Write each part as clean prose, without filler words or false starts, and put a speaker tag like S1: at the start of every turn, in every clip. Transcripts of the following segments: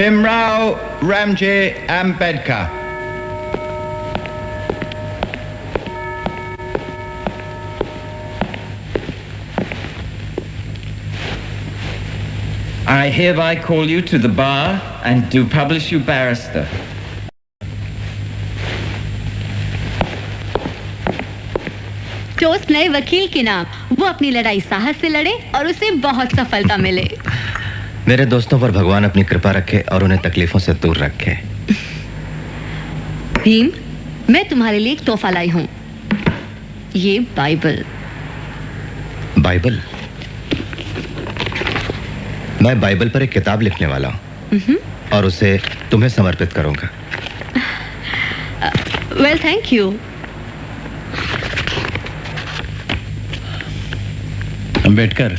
S1: Bhimrao Ramji Ambedkar. I hereby call you to the bar and do publish you barrister.
S2: Toast नए वकील के नाम। वो अपनी लड़ाई साहस से लड़े और उसे बहुत सफलता मिले।
S3: मेरे दोस्तों पर भगवान अपनी कृपा रखे और उन्हें तकलीफों से दूर रखे।
S2: भीम, मैं तुम्हारे लिए एक तोहफा लाई हूँ। ये बाइबल।
S3: बाइबल? मैं बाइबल पर एक किताब लिखने वाला हूँ और उसे तुम्हें समर्पित करूंगा।
S2: Well, thank you.
S4: अंबेडकर,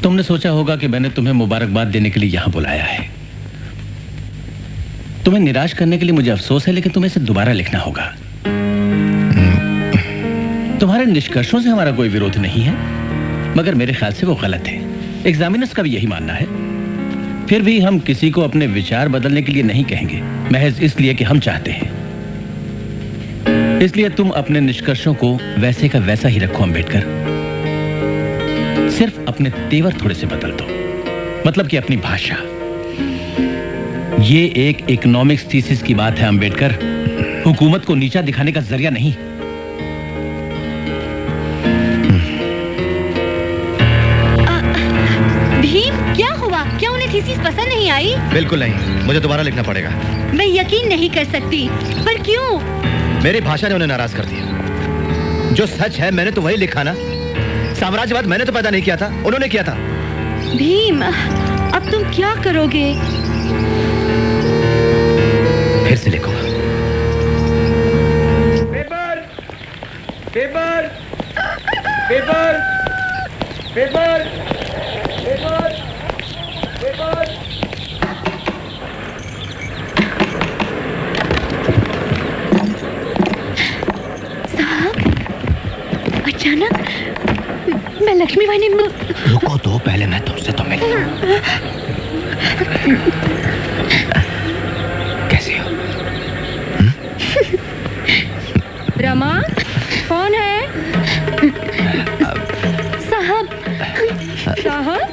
S4: तुमने सोचा होगा कि मैंने तुम्हें मुबारकबाद देने के लिए यहां बुलाया है। तुम्हें निराश करने के लिए मुझे अफसोस है, लेकिन तुम्हें इसे दोबारा लिखना होगा। तुम्हारे निष्कर्षों से हमारा कोई विरोध नहीं है, मगर मेरे ख्याल से वो गलत है। एग्जामिनर्स का भी यही मानना है। फिर भी हम किसी को अपने विचार बदलने के लिए नहीं कहेंगे, महज इसलिए कि हम चाहते हैं। इसलिए तुम अपने निष्कर्षों को वैसे का वैसा ही रखो अंबेडकर। सिर्फ अपने तेवर थोड़े से बदल दो, मतलब कि अपनी भाषा। ये एक इकोनॉमिक्स थीसिस की बात है अंबेडकर, हुकूमत को नीचा दिखाने का जरिया नहीं।
S2: भीम, क्या हुआ? क्या उन्हें थीसिस पसंद नहीं आई?
S3: बिल्कुल नहीं, मुझे दोबारा लिखना पड़ेगा।
S2: मैं यकीन नहीं कर सकती, पर क्यों?
S3: मेरी भाषा ने उन्हें नाराज कर दिया। जो सच है मैंने तो वही लिखा ना। साम्राज्यवाद मैंने तो पैदा नहीं किया था, उन्होंने किया था।
S2: भीम, अब तुम क्या करोगे?
S3: फिर से लिखूंगा।
S1: Paper, paper, paper, paper, paper, paper.
S2: अचानक मैं लक्ष्मी भाई ने
S3: रुको तो, पहले मैं तुमसे तो मिलूं। कैसी हो?
S2: रमा, कौन है? साहब, साहब।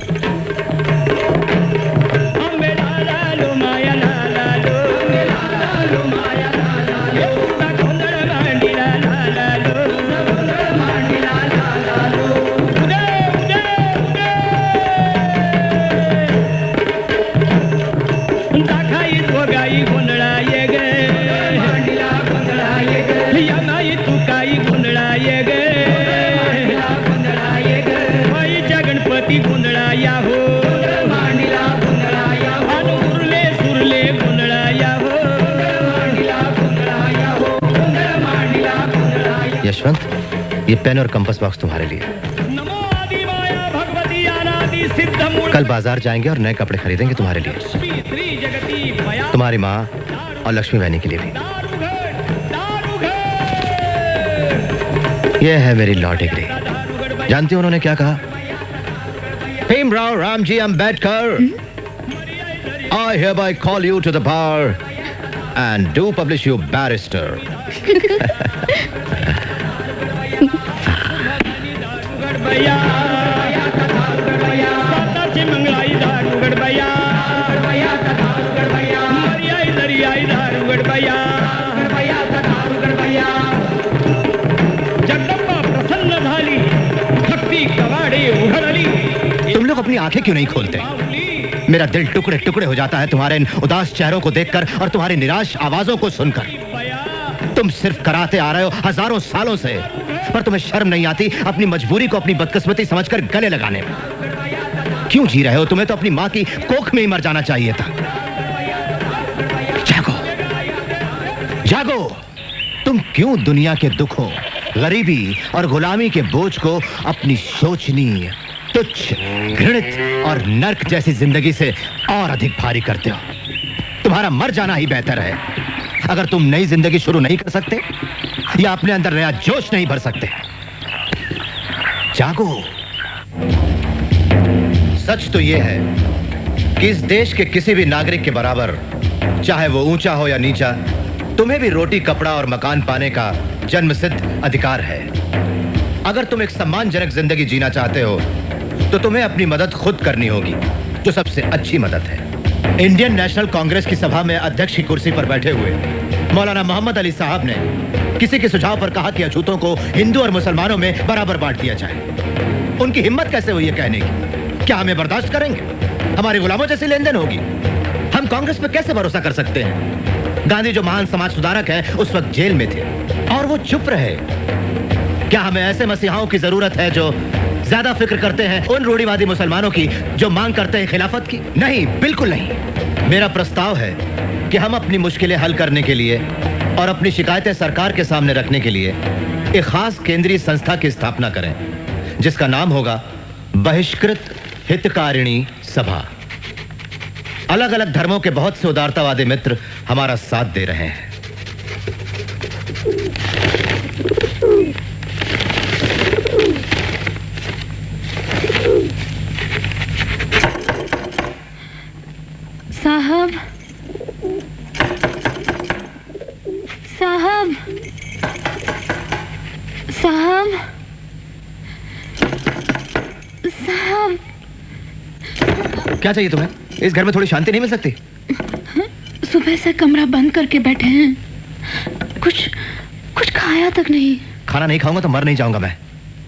S3: यशवंत, ये पेन और कंपास बॉक्स तुम्हारे लिए। कल बाजार जाएंगे और नए कपड़े खरीदेंगे तुम्हारे लिए, तुम्हारी माँ और लक्ष्मी बहनी के लिए भी। ये है मेरी लॉ डिग्री। जानती हो उन्होंने क्या कहा? Bhimrao Ramji Ambedkar, I hereby call you to the bar and do publish you barrister. तुम लोग अपनी आंखें क्यों नहीं खोलते? मेरा दिल टुकड़े टुकड़े हो जाता है तुम्हारे इन उदास चेहरों को देखकर और तुम्हारी निराश आवाजों को सुनकर। तुम सिर्फ कराते आ रहे हो हजारों सालों से, पर तुम्हें शर्म नहीं आती अपनी मजबूरी को अपनी बदकिस्मती समझकर गले लगाने में? क्यों जी रहे हो? तुम्हें तो अपनी मां की कोख में ही मर जाना चाहिए था। जागो, जागो। तुम क्यों दुनिया के दुखों, गरीबी और गुलामी के बोझ को अपनी शोचनीय, तुच्छ, घृणित और नर्क जैसी जिंदगी से और अधिक भारी करते हो? तुम्हारा मर जाना ही बेहतर है। अगर तुम नई जिंदगी शुरू नहीं कर सकते या अपने अंदर नया जोश नहीं भर सकते, जागो। सच तो यह है कि इस देश के किसी भी नागरिक के बराबर, चाहे वो ऊंचा हो या नीचा, तुम्हें भी रोटी, कपड़ा और मकान पाने का जन्मसिद्ध अधिकार है। अगर तुम एक सम्मानजनक जिंदगी जीना चाहते हो तो तुम्हें अपनी मदद खुद करनी होगी, जो सबसे अच्छी मदद है। इंडियन नेशनल कांग्रेस की सभा में अध्यक्ष की कुर्सी पर बैठे हुए मौलाना मोहम्मद अली साहब ने किसी के सुझाव पर कहा कि अछूतों को हिंदू और मुसलमानों में बराबर बांट दिया जाए। उनकी हिम्मत कैसे हुई है कहने की? क्या हमें बर्दाश्त करेंगे? हमारे गुलामों जैसी लेन देन होगी? हम कांग्रेस पर कैसे भरोसा कर सकते हैं? गांधी जो महान समाज सुधारक है उस वक्त जेल में थे और वो चुप रहे। क्या हमें ऐसे मसीहाओं की जरूरत है जो ज्यादा फिक्र करते हैं उन रूढ़िवादी मुसलमानों की जो मांग करते हैं खिलाफत की? नहीं, बिल्कुल नहीं। मेरा प्रस्ताव है कि हम अपनी मुश्किलें हल करने के लिए और अपनी शिकायतें सरकार के सामने रखने के लिए एक खास केंद्रीय संस्था की स्थापना करें, जिसका नाम होगा बहिष्कृत हितकारिणी सभा। अलग अलग धर्मों के बहुत से उदारतावादी मित्र हमारा साथ दे रहे हैं।
S2: साहब, साहब, साहब, साहब।
S3: क्या चाहिए तुम्हें? इस घर में थोड़ी शांति नहीं मिल सकती?
S2: सुबह से कमरा बंद करके बैठे हैं, कुछ खाया तक नहीं।
S3: खाना नहीं खाऊंगा तो मर नहीं जाऊंगा मैं।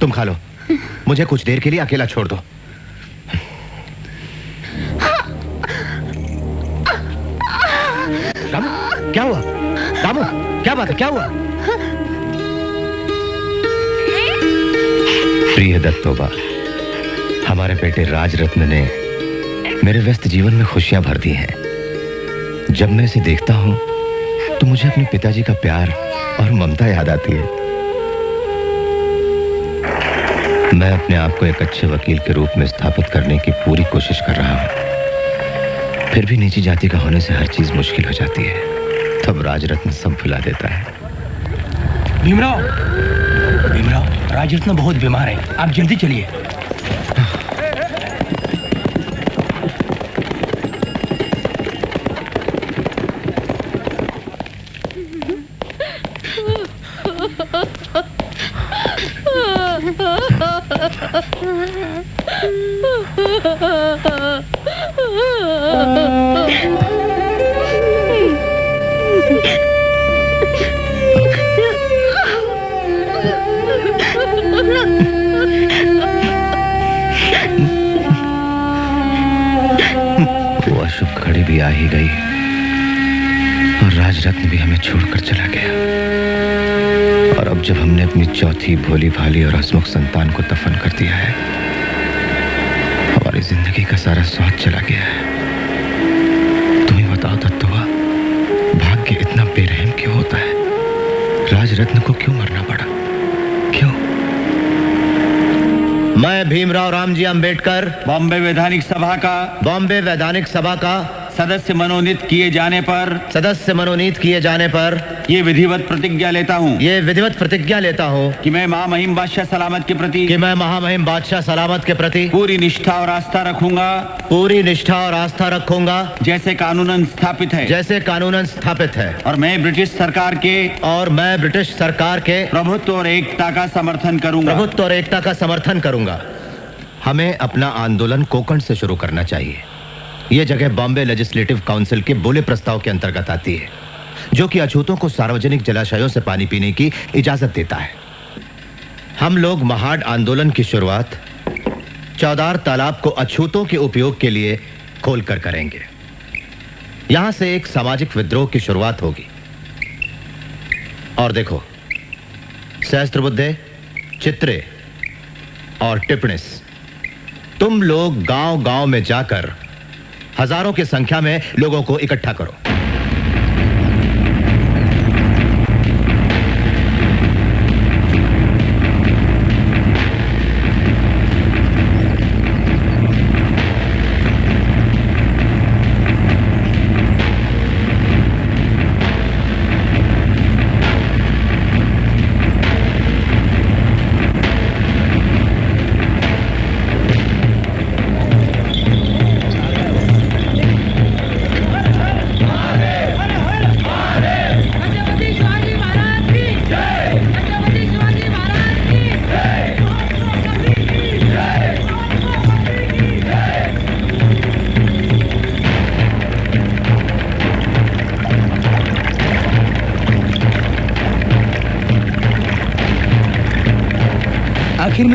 S3: तुम खा लो, मुझे कुछ देर के लिए अकेला छोड़ दो। रामू, क्या हुआ? रामू, क्या बात है? क्या हुआ? प्रिय दत्तोबा, हमारे बेटे राजरत्न ने मेरे व्यस्त जीवन में खुशियां भर दी हैं। जब मैं इसे देखता हूं तो मुझे अपने पिताजी का प्यार और ममता याद आती है। मैं अपने आप को एक अच्छे वकील के रूप में स्थापित करने की पूरी कोशिश कर रहा हूं, फिर भी नीची जाति का होने से हर चीज मुश्किल हो जाती है। तब राजरत्न सब भुला देता है।
S5: भीमराव, राजरत्न बहुत बीमार है, आप जल्दी चलिए।
S3: वो अशुभ घड़ी भी आ ही गई और राजरत्न भी हमें छोड़कर चला गया। और अब जब हमने अपनी चौथी भोली भाली और हंसमुख संतान को दफन कर दिया है, हमारी जिंदगी का सारा स्वाद चला गया है। तुम ही बताओ दत्तुआ, भाग्य इतना बेरहम क्यों होता है? राजरत्न को क्यों मरना पड़ा? क्यों? मैं भीमराव रामजी अंबेडकर
S6: बॉम्बे वैधानिक सभा का सदस्य मनोनीत किए जाने पर ये विधिवत प्रतिज्ञा लेता हूँ कि मैं महामहिम बादशाह सलामत के प्रति पूरी निष्ठा और आस्था रखूंगा जैसे कानूनन स्थापित है। और मैं ब्रिटिश सरकार के प्रभुत्व और एकता का समर्थन करूंगा।
S3: हमें अपना आंदोलन कोकण से शुरू करना चाहिए। यह जगह बॉम्बे लेजिस्लेटिव काउंसिल के बोले प्रस्ताव के अंतर्गत आती है, जो कि अछूतों को सार्वजनिक जलाशयों से पानी पीने की इजाजत देता है। हम लोग महाड आंदोलन की शुरुआत चौदार तालाब को अछूतों के उपयोग के लिए खोलकर करेंगे। यहां से एक सामाजिक विद्रोह की शुरुआत होगी। और देखो, सहस्त्रबुद्धे, चित्रे और टिप्पणिस, तुम लोग गांव-गांव में जाकर हजारों की संख्या में लोगों को इकट्ठा करो।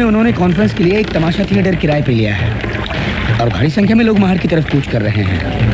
S5: में उन्होंने कॉन्फ्रेंस के लिए एक तमाशा थिएटर किराए पे लिया है और भारी संख्या में लोग महाड़ की तरफ कूच कर रहे हैं।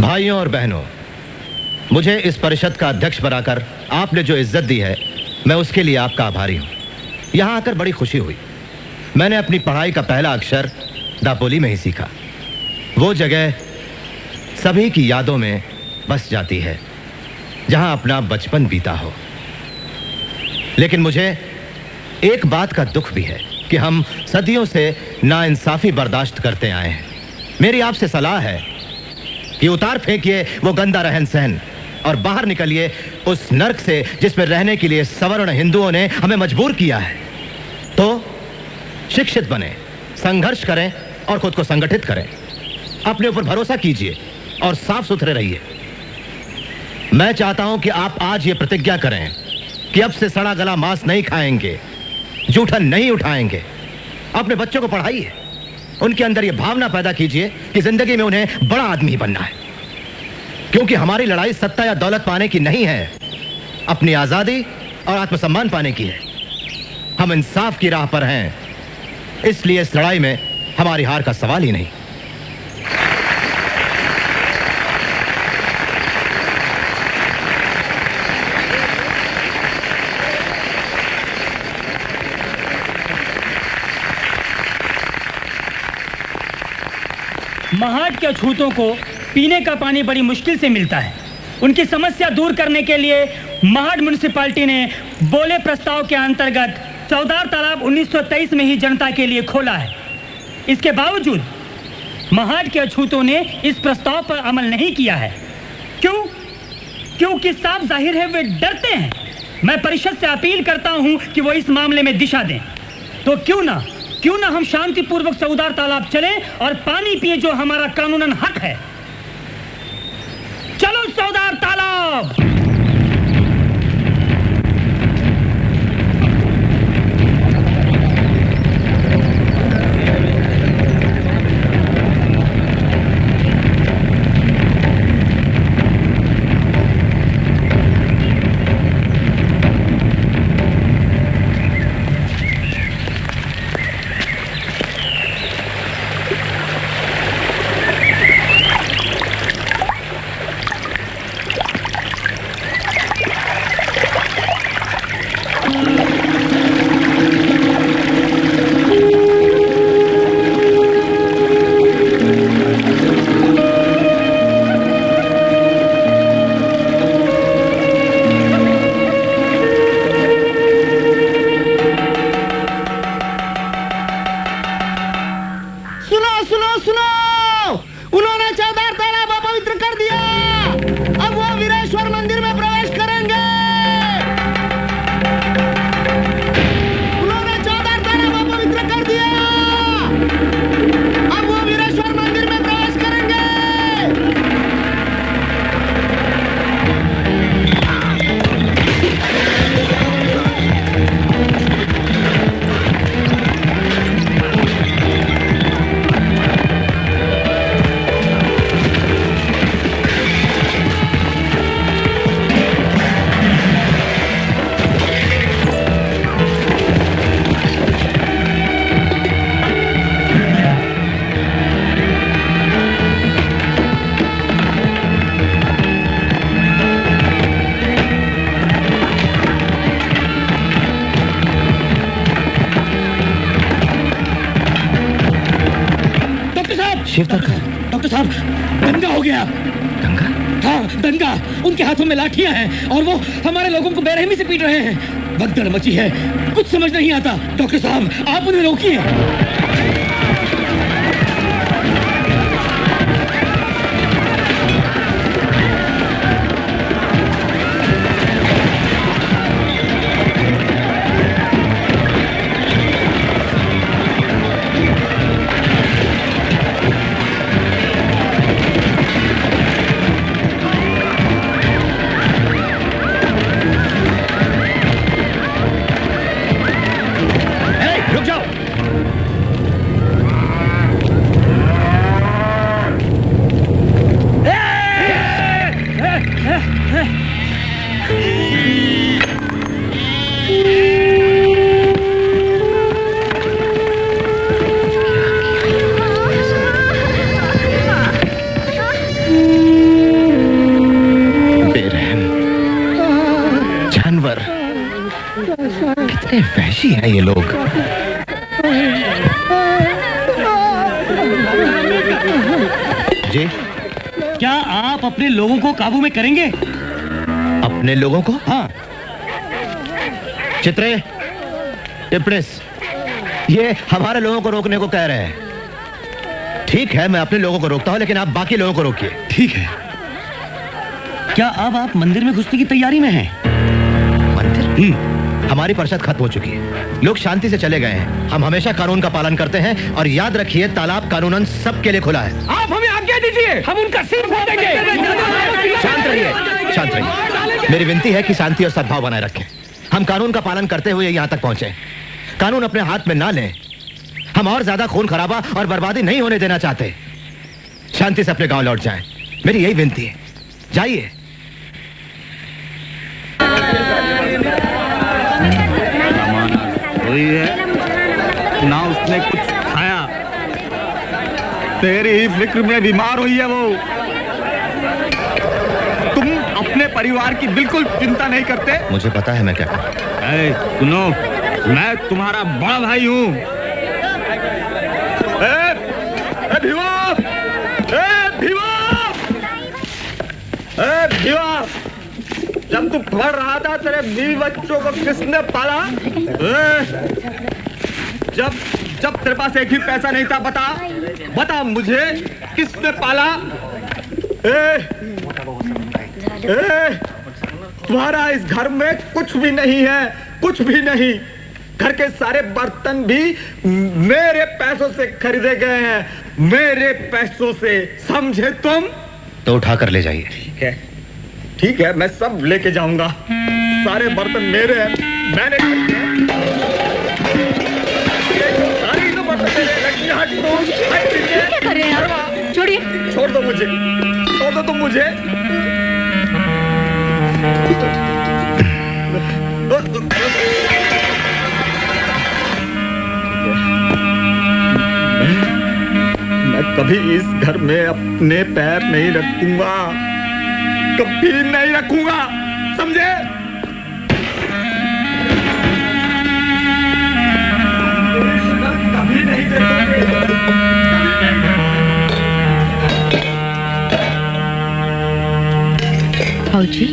S3: भाइयों और बहनों, मुझे इस परिषद का अध्यक्ष बनाकर आपने जो इज्जत दी है, मैं उसके लिए आपका आभारी हूं। यहां आकर बड़ी खुशी हुई। मैंने अपनी पढ़ाई का पहला अक्षर दापोली में ही सीखा। वो जगह सभी की यादों में बस जाती है जहां अपना बचपन बीता हो। लेकिन मुझे एक बात का दुख भी है कि हम सदियों से नाइंसाफी बर्दाश्त करते आए हैं। मेरी आपसे सलाह है कि उतार फेंकिए वो गंदा रहन सहन और बाहर निकलिए उस नर्क से जिसमें रहने के लिए सवर्ण हिंदुओं ने हमें मजबूर किया है। तो शिक्षित बने, संघर्ष करें और खुद को संगठित करें। अपने ऊपर भरोसा कीजिए और साफ सुथरे रहिए। मैं चाहता हूं कि आप आज ये प्रतिज्ञा करें कि अब से सड़ा गला मांस नहीं खाएंगे, जूठन नहीं उठाएंगे। अपने बच्चों को पढ़ाइए, उनके अंदर यह भावना पैदा कीजिए कि जिंदगी में उन्हें बड़ा आदमी बनना है। क्योंकि हमारी लड़ाई सत्ता या दौलत पाने की नहीं है, अपनी आजादी और आत्मसम्मान पाने की है। हम इंसाफ की राह पर हैं, इसलिए इस लड़ाई में हमारी हार का सवाल ही नहीं।
S5: महाड के अछूतों को पीने का पानी बड़ी मुश्किल से मिलता है। उनकी समस्या दूर करने के लिए महाड म्युनिसिपैलिटी ने बोले प्रस्ताव के अंतर्गत चौदार तालाब 1923 में ही जनता के लिए खोला है। इसके बावजूद महाड के अछूतों ने इस प्रस्ताव पर अमल नहीं किया है। क्यों? क्योंकि साफ जाहिर है वे डरते हैं। मैं परिषद से अपील करता हूं कि वो इस मामले में दिशा दें। तो क्यों ना हम शांतिपूर्वक चौदार तालाब चले और पानी पिए, जो हमारा कानूनन हक है। चलो चौदार तालाब।
S3: शिवतर का?
S7: डॉक्टर साहब, दंगा हो गया।
S3: दंगा?
S7: हाँ, दंगा। उनके हाथों में लाठियां हैं और वो हमारे लोगों को बेरहमी से पीट रहे हैं। भगदड़ मची है, कुछ समझ नहीं आता। डॉक्टर साहब, आप उन्हें रोकिए।
S3: कितने वहशी हैं ये लोग। जी,
S7: क्या आप अपने लोगों को काबू में करेंगे?
S3: अपने लोगों को?
S7: हाँ।
S3: चित्रे, टिप्रिस, ये हमारे लोगों को रोकने को कह रहे हैं। ठीक है, मैं अपने लोगों को रोकता हूं, लेकिन आप बाकी लोगों को रोकिए।
S7: ठीक है। क्या अब आप मंदिर में घुसने की तैयारी में हैं?
S3: मंदिर? हमारी परिषद खत्म हो चुकी है, लोग शांति से चले गए हैं। हम हमेशा कानून का पालन करते हैं और याद रखिए, तालाब कानूनन सबके लिए खुला है।
S7: आप हमें आज्ञा दीजिए, हम उनका सिर फोड़ देंगे।
S3: शांत रहिए, शांत रहिए। मेरी विनती है कि शांति और सद्भाव बनाए रखें। हम कानून का पालन करते हुए यहाँ तक पहुंचे। कानून अपने हाथ में ना लें। हम और ज्यादा खून खराबा और बर्बादी नहीं होने देना चाहते। शांति से अपने गांव लौट जाएं, मेरी यही विनती है। जाइए।
S6: हुई है ना, उसने कुछ खाया। तेरी ही फिक्र में बीमार हुई है वो। तुम अपने परिवार की बिल्कुल चिंता नहीं करते।
S3: मुझे पता है मैं क्या करूं।
S6: सुनो, मैं तुम्हारा बड़ा भाई हूं। भिवा, भिवा, जब तू पढ़ रहा था तेरे 20 बच्चों को किसने पाला? जब तेरे पास एक ही पैसा नहीं था, बता मुझे, किसने पाला? तुम्हारा इस घर में कुछ भी नहीं है, कुछ भी नहीं। घर के सारे बर्तन भी मेरे पैसों से खरीदे गए हैं, मेरे पैसों से, समझे तुम?
S3: तो उठा कर ले जाइए।
S6: ठीक है, मैं सब लेके जाऊंगा। सारे बर्तन मेरे हैं, मैंने खरीदे हैं। सारे तो बर्तन मेरे हैं।
S2: क्या कर रहे हैं आप? छोड़िए।
S6: छोड़ दो मुझे, छोड़ दो तुम मुझे। मैं कभी इस घर में अपने पैर नहीं रखूंगा, कभी नहीं रखूंगा, समझे? कभी नहीं देखोगे।
S2: भाऊजी,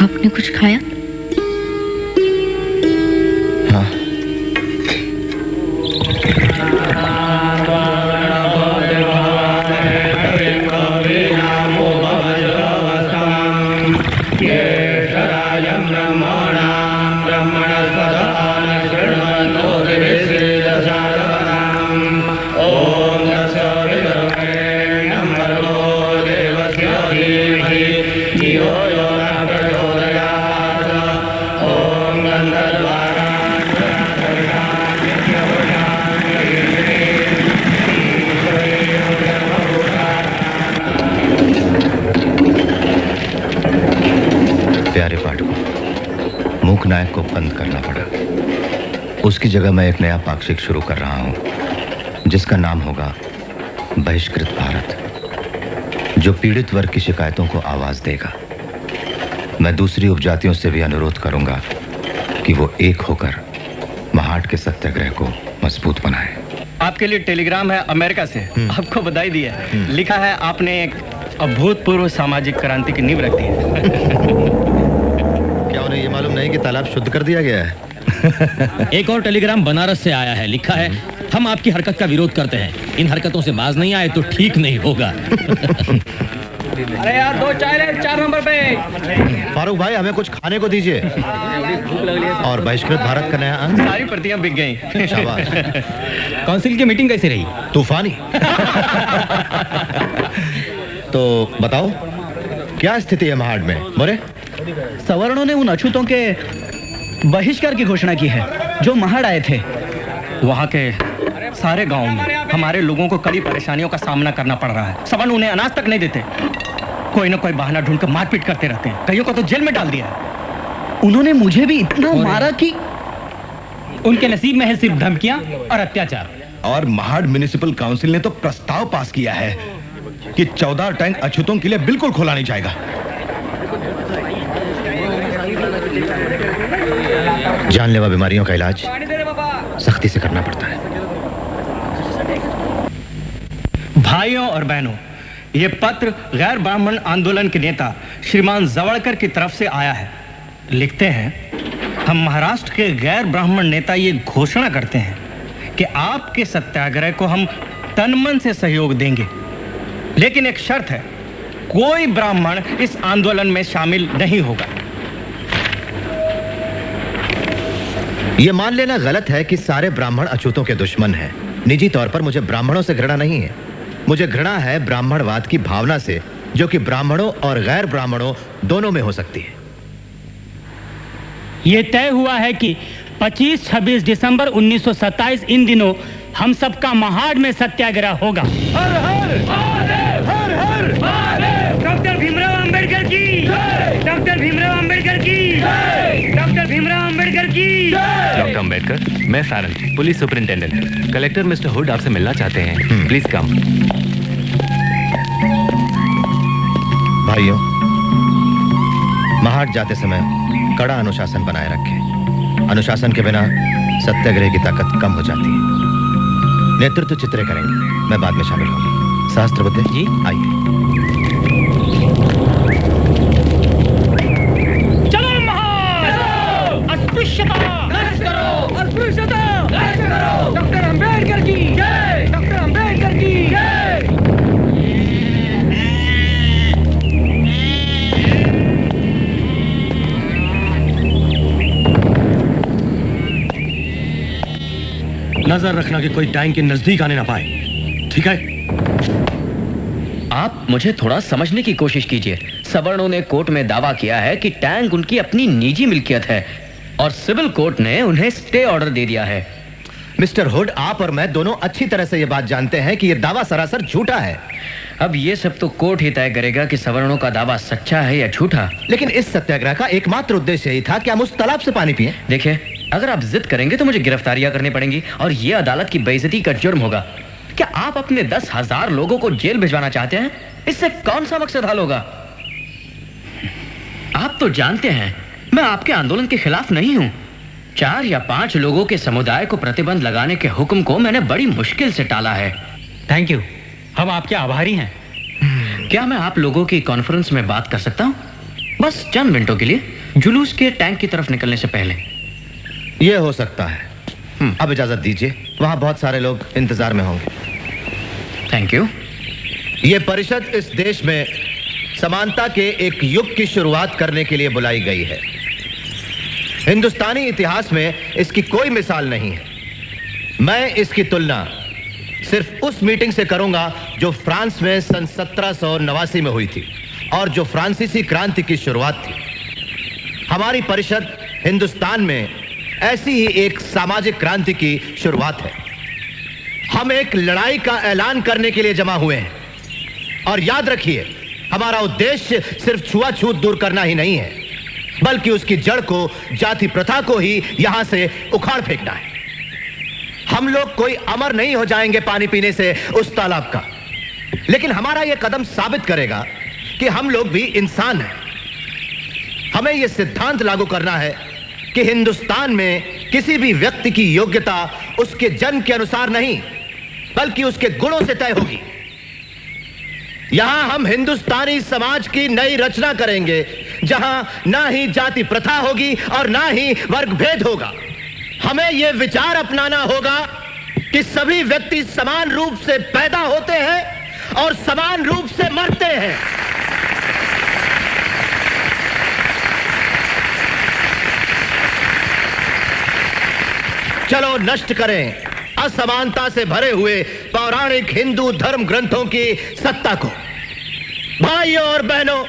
S2: आपने कुछ खाया?
S3: हाँ। प्यारे पाठकों, मूक नायक को बंद करना पड़ा। उसकी जगह मैं एक नया पाक्षिक शुरू कर रहा हूं, जिसका नाम होगा बहिष्कृत भारत, जो पीड़ित वर्ग की शिकायतों को आवाज देगा। मैं दूसरी उपजातियों से भी अनुरोध करूंगा कि वो एक होकर महाट के सत्याग्रह को मजबूत बनाएं।
S8: आपके लिए टेलीग्राम है अमेरिका से। आपको बधाई दी है। लिखा है आपने एक अभूतपूर्व सामाजिक क्रांति की नींव रख दी है।
S3: क्या उन्हें ये मालूम नहीं कि तालाब शुद्ध कर दिया गया है?
S7: एक और टेलीग्राम बनारस से आया है। लिखा है, हम आपकी हरकत का विरोध करते हैं। इन हरकतों से बाज नहीं आए तो ठीक नहीं होगा।
S8: अरे यार 2 चाय ले 4 नंबर पे।
S3: फारूक भाई, हमें कुछ खाने को दीजिए। और बहिष्कृत भारत का नया अंक।
S8: सारी प्रतियां बिक गई।
S3: शाबाश।
S7: काउंसिल की मीटिंग कैसी रही?
S3: तूफानी। तो बताओ, क्या स्थिति है महाड़ में? मोरे,
S9: सवर्णों ने उन अछूतों के बहिष्कार की घोषणा की है जो महाड़ आए थे।
S8: वहाँ के सारे गांव में हमारे लोगों को कड़ी परेशानियों का सामना करना पड़ रहा है। सवर्ण उन्हें अनाज तक नहीं देते। कोई ना कोई बहाना ढूंढकर मारपीट करते रहते हैं। कईयों को तो जेल में डाल दिया है।
S9: उन्होंने मुझे भी इतना मारा कि
S5: उनके नसीब में है सिर्फ धमकियां और अत्याचार।
S10: और महाड़ म्युनिसिपल काउंसिल ने तो प्रस्ताव पास किया है कि 14 टैंक अछूतों के लिए बिल्कुल खोला नहीं जाएगा।
S3: जानलेवा बीमारियों का इलाज सख्ती से करना पड़ता है।
S8: भाइयों और बहनों, ये पत्र गैर ब्राह्मण आंदोलन के नेता श्रीमान जवड़कर की तरफ से आया है। लिखते हैं, हम महाराष्ट्र के गैर ब्राह्मण नेता ये घोषणा करते हैं कि आपके सत्याग्रह को हम तन मन से सहयोग देंगे, लेकिन एक शर्त है, कोई ब्राह्मण इस आंदोलन में शामिल नहीं होगा।
S3: यह मान लेना गलत है कि सारे ब्राह्मण अछूतों के दुश्मन हैं। निजी तौर पर मुझे ब्राह्मणों से घृणा नहीं है। मुझे घृणा है ब्राह्मणवाद की भावना से, जो कि ब्राह्मणों और गैर ब्राह्मणों दोनों में हो सकती है।
S5: ये तय हुआ है कि 25-26 दिसंबर 1927 इन दिनों हम सबका महाड़ में सत्याग्रह होगा।
S6: हर हर महादेव, हर हर महादेव।
S5: डॉक्टर भीमराव अंबेडकर की जय। डॉक्टर भीमराव अंबेडकर की जय। डॉक्टर भीमराव अंबेडकर की जय।
S11: डॉक्टर अंबेडकर, मैं Sarang, police superintendent. Collector mister hood आपसे मिलना चाहते हैं। Please come.
S3: भाइयों, महाड़ जाते समय कड़ा अनुशासन बनाए रखें। अनुशासन के बिना सत्याग्रह की ताकत कम हो जाती है। नेतृत्व चित्रे करेंगे, मैं बाद में शामिल होंगी। सहस्त्रबुद्धे जी, आइए।
S5: चलो महाड़, अस्पृश्यता नष्ट करो, अस्पृश्यता नष्ट करो। डॉक्टर अंबेडकर की जय। डॉक्टर अंबेडकर की जय।
S7: नजर रखना कि कोई टैंक के नजदीक आने ना पाए, ठीक है?
S12: आप मुझे थोड़ा समझने की कोशिश कीजिए। सवर्णों ने कोर्ट में दावा किया है कि टैंक उनकी अपनी निजी मिल्कियत है और सिविल कोर्ट ने उन्हें स्टे ऑर्डर दे दिया है।
S3: मिस्टर हुड, आप और मैं दोनों अच्छी तरह से यह बात जानते हैं कि यह दावा सरासर झूठा है।
S12: अब यह सब तो कोर्ट ही तय करेगा कि सवर्णों का दावा सच्चा है या झूठा।
S3: लेकिन इस सत्याग्रह का एकमात्र उद्देश्य यही था कि हम उस तालाब से पानी पिएं।
S12: देखिए, अगर आप जिद करेंगे तो मुझे गिरफ्तारियां करनी पड़ेंगी और यह अदालत की बेइज्जती का जुर्म होगा। क्या आप अपने 10,000 लोगों को जेल भिजवाना चाहते हैं? इससे कौन सा मकसद हल होगा? आप तो जानते हैं मैं आपके आंदोलन के खिलाफ नहीं हूं। 4 या 5 लोगों के समुदाय को प्रतिबंध लगाने के हुक्म को मैंने बड़ी मुश्किल से टाला है।
S5: थैंक यू, हम आपके आभारी हैं।
S12: क्या मैं आप लोगों की कॉन्फ्रेंस में बात कर सकता हूं? बस चंद मिनटों के लिए, जुलूस के टैंक की तरफ निकलने से पहले।
S3: यह हो सकता है। अब इजाजत दीजिए, वहां बहुत सारे लोग इंतजार में होंगे।
S12: Thank you.
S3: यह परिषद इस देश में समानता के एक युग की शुरुआत करने के लिए बुलाई गई है। हिंदुस्तानी इतिहास में इसकी कोई मिसाल नहीं है। मैं इसकी तुलना सिर्फ उस मीटिंग से करूंगा जो फ्रांस में सन 1789 में हुई थी और जो फ्रांसीसी क्रांति की शुरुआत थी। हमारी परिषद हिंदुस्तान में ऐसी ही एक सामाजिक क्रांति की शुरुआत है। हम एक लड़ाई का ऐलान करने के लिए जमा हुए हैं और याद रखिए, हमारा उद्देश्य सिर्फ छुआछूत दूर करना ही नहीं है, बल्कि उसकी जड़ को, जाति प्रथा को ही यहां से उखाड़ फेंकना है। हम लोग कोई अमर नहीं हो जाएंगे पानी पीने से उस तालाब का, लेकिन हमारा यह कदम साबित करेगा कि हम लोग भी इंसान हैं। हमें यह सिद्धांत लागू करना है कि हिंदुस्तान में किसी भी व्यक्ति की योग्यता उसके जन्म के अनुसार नहीं, बल्कि उसके गुणों से तय होगी। यहां हम हिंदुस्तानी समाज की नई रचना करेंगे, जहां ना ही जाति प्रथा होगी और ना ही वर्ग भेद होगा। हमें यह विचार अपनाना होगा कि सभी व्यक्ति समान रूप से पैदा होते हैं और समान रूप से मरते हैं। चलो नष्ट करें असमानता से भरे हुए पौराणिक हिंदू धर्म ग्रंथों की सत्ता को। भाइयों और बहनों,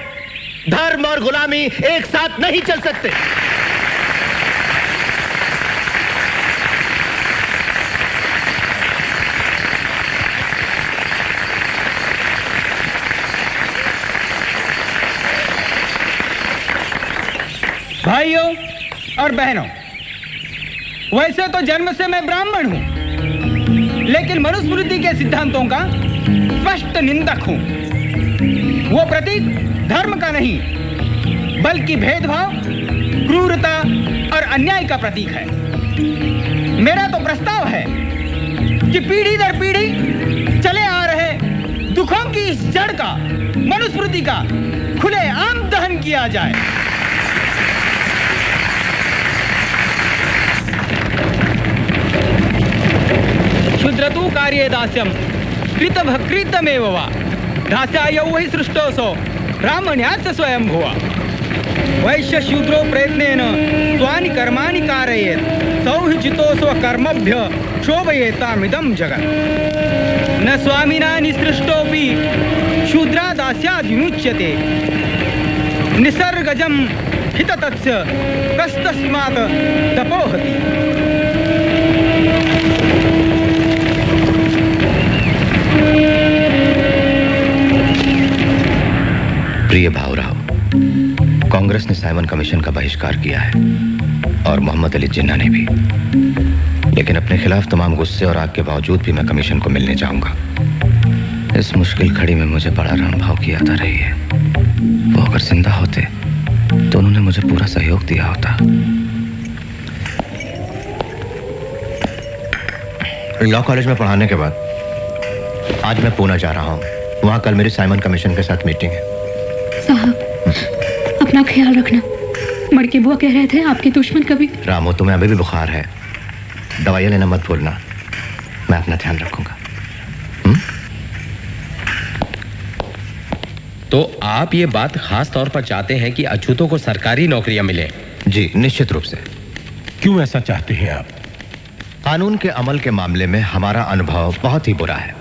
S3: धर्म और गुलामी एक साथ नहीं चल सकते।
S13: भाइयों और बहनों, वैसे तो जन्म से मैं ब्राह्मण हूं, लेकिन मनुस्मृति के सिद्धांतों का स्पष्ट निंदक हूं। वो प्रतीक धर्म का नहीं, बल्कि भेदभाव, क्रूरता और अन्याय का प्रतीक है। मेरा तो प्रस्ताव है कि पीढ़ी दर पीढ़ी चले आ रहे दुखों की इस जड़ का, मनुस्मृति का खुलेआम दहन किया जाए। क्षुद्रतु कार्ये दास्यम कृतभकृतमेव वा दास्यायौ हि सृष्टोऽसौ ब्राह्मण्यास्य स्वयं भुवा। वैश्य शूद्रो प्रयत्नेन स्वानि कर्माणि कारयेत् सौहिचितो स्वकर्मभ्य शोभयेतामिदं जगत्। न स्वामिना निसृष्टोऽपि शूद्रा दास्याद् विमुच्यते। निसर्गजं हिततस्य कस्तस्मात् तपोहति।
S3: प्रिय भावराव, कांग्रेस ने साइमन कमीशन का बहिष्कार किया है और मोहम्मद अली जिन्ना ने भी। लेकिन अपने खिलाफ तमाम गुस्से और आग के बावजूद भी मैं कमीशन को मिलने जाऊंगा। इस मुश्किल घड़ी में मुझे बड़ा रणभाव की याद आ रही है। वो अगर जिंदा होते तो उन्होंने मुझे पूरा सहयोग दिया होता। लॉ कॉलेज में पढ़ाने के बाद आज मैं पूना जा रहा हूँ। वहाँ कल मेरी साइमन कमीशन के साथ मीटिंग है।
S14: साहब, अपना ख्याल रखना। मड़के बुआ कह रहे थे आपके दुश्मन कभी।
S3: रामू, तुम्हें अभी भी बुखार है, दवाइयाँ लेना मत भूलना। मैं अपना ध्यान रखूंगा।
S15: तो आप ये बात खास तौर पर चाहते हैं कि अछूतों को सरकारी नौकरियां मिले?
S3: जी, निश्चित रूप से।
S16: क्यों ऐसा चाहते हैं आप?
S3: कानून के अमल के मामले में हमारा अनुभव बहुत ही बुरा है।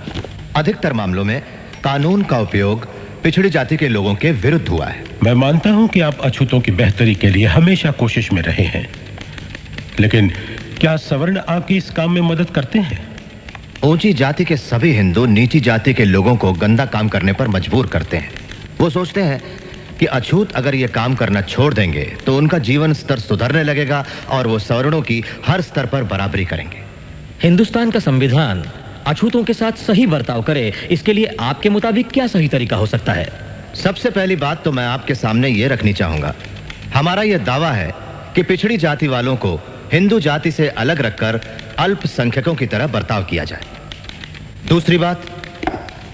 S3: अधिकतर मामलों में कानून का उपयोग पिछड़ी जाति के लोगों के विरुद्ध हुआ है।
S16: मैं मानता हूं कि आप अछूतों की बेहतरी के लिए हमेशा कोशिश में रहे हैं, लेकिन क्या सवर्ण आपकी इस काम में मदद करते हैं?
S3: ऊंची जाति के सभी हिंदू नीची जाति के लोगों को गंदा काम करने पर मजबूर करते हैं। वो सोचते हैं कि अछूत अगर ये काम करना छोड़ देंगे तो उनका जीवन स्तर सुधरने लगेगा और वो सवर्णों की हर स्तर पर बराबरी करेंगे।
S17: हिंदुस्तान का संविधान अछूतों के साथ सही बर्ताव करे, इसके लिए आपके मुताबिक क्या सही तरीका हो सकता है?
S3: सबसे पहली बात तो मैं आपके सामने ये रखनी चाहूंगा, हमारा यह दावा है कि पिछड़ी जाति वालों को हिंदू जाति से अलग रखकर अल्पसंख्यकों की तरह बर्ताव किया जाए। दूसरी बात,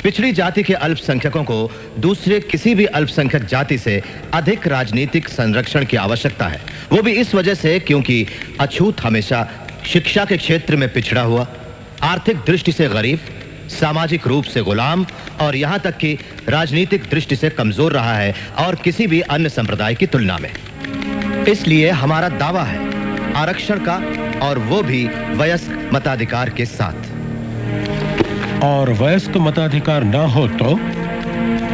S3: पिछड़ी जाति के अल्पसंख्यकों को दूसरे किसी भी अल्पसंख्यक जाति से अधिक राजनीतिक संरक्षण की आवश्यकता है। वो भी इस वजह से क्योंकि अछूत हमेशा शिक्षा के क्षेत्र में पिछड़ा हुआ, आर्थिक दृष्टि से गरीब, सामाजिक रूप से गुलाम और यहां तक कि राजनीतिक दृष्टि से कमजोर रहा है और किसी भी अन्य संप्रदाय की तुलना में। इसलिए हमारा दावा है आरक्षण का, और वो भी वयस्क मताधिकार के साथ।
S16: और वयस्क मताधिकार ना हो तो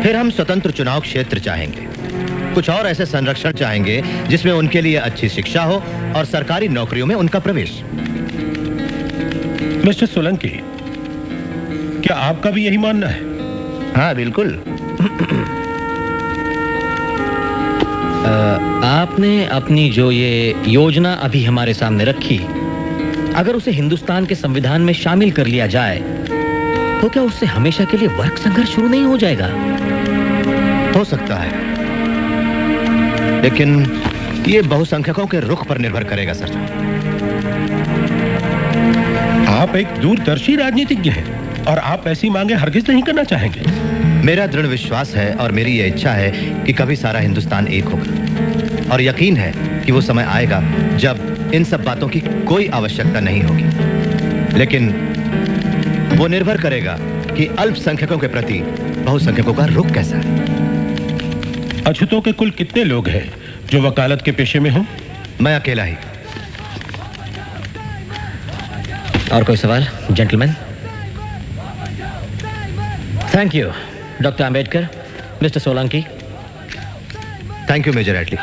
S3: फिर हम स्वतंत्र चुनाव क्षेत्र चाहेंगे। कुछ और ऐसे संरक्षण चाहेंगे जिसमें उनके लिए अच्छी शिक्षा हो और सरकारी नौकरियों में उनका प्रवेश।
S16: मिस्टर सोलंकी, क्या आपका भी यही मानना है?
S3: हाँ, बिल्कुल।
S17: आपने अपनी जो ये योजना अभी हमारे सामने रखी, अगर उसे हिंदुस्तान के संविधान में शामिल कर लिया जाए तो क्या उससे हमेशा के लिए वर्ग संघर्ष शुरू नहीं हो जाएगा?
S3: हो सकता है, लेकिन ये बहुसंख्यकों के रुख पर निर्भर करेगा सर।
S16: आप एक दूरदर्शी राजनीतिज्ञ हैं। और आप ऐसी मांगे हरगिज नहीं करना चाहेंगे।
S3: मेरा दृढ़ विश्वास है और मेरी यह इच्छा है कि कभी सारा हिंदुस्तान एक होगा, और यकीन है कि वो समय आएगा जब इन सब बातों की कोई आवश्यकता नहीं होगी। लेकिन वो निर्भर करेगा कि अल्पसंख्यकों के प्रति बहुसंख्यकों का रुख कैसा है।
S16: अछूतों के कुल कितने लोग हैं जो वकालत के पेशे में हों?
S3: मैं अकेला ही।
S17: और कोई सवाल gentleman? Thank you doctor Ambedkar. Mister Solanki.
S3: Thank you major Attlee.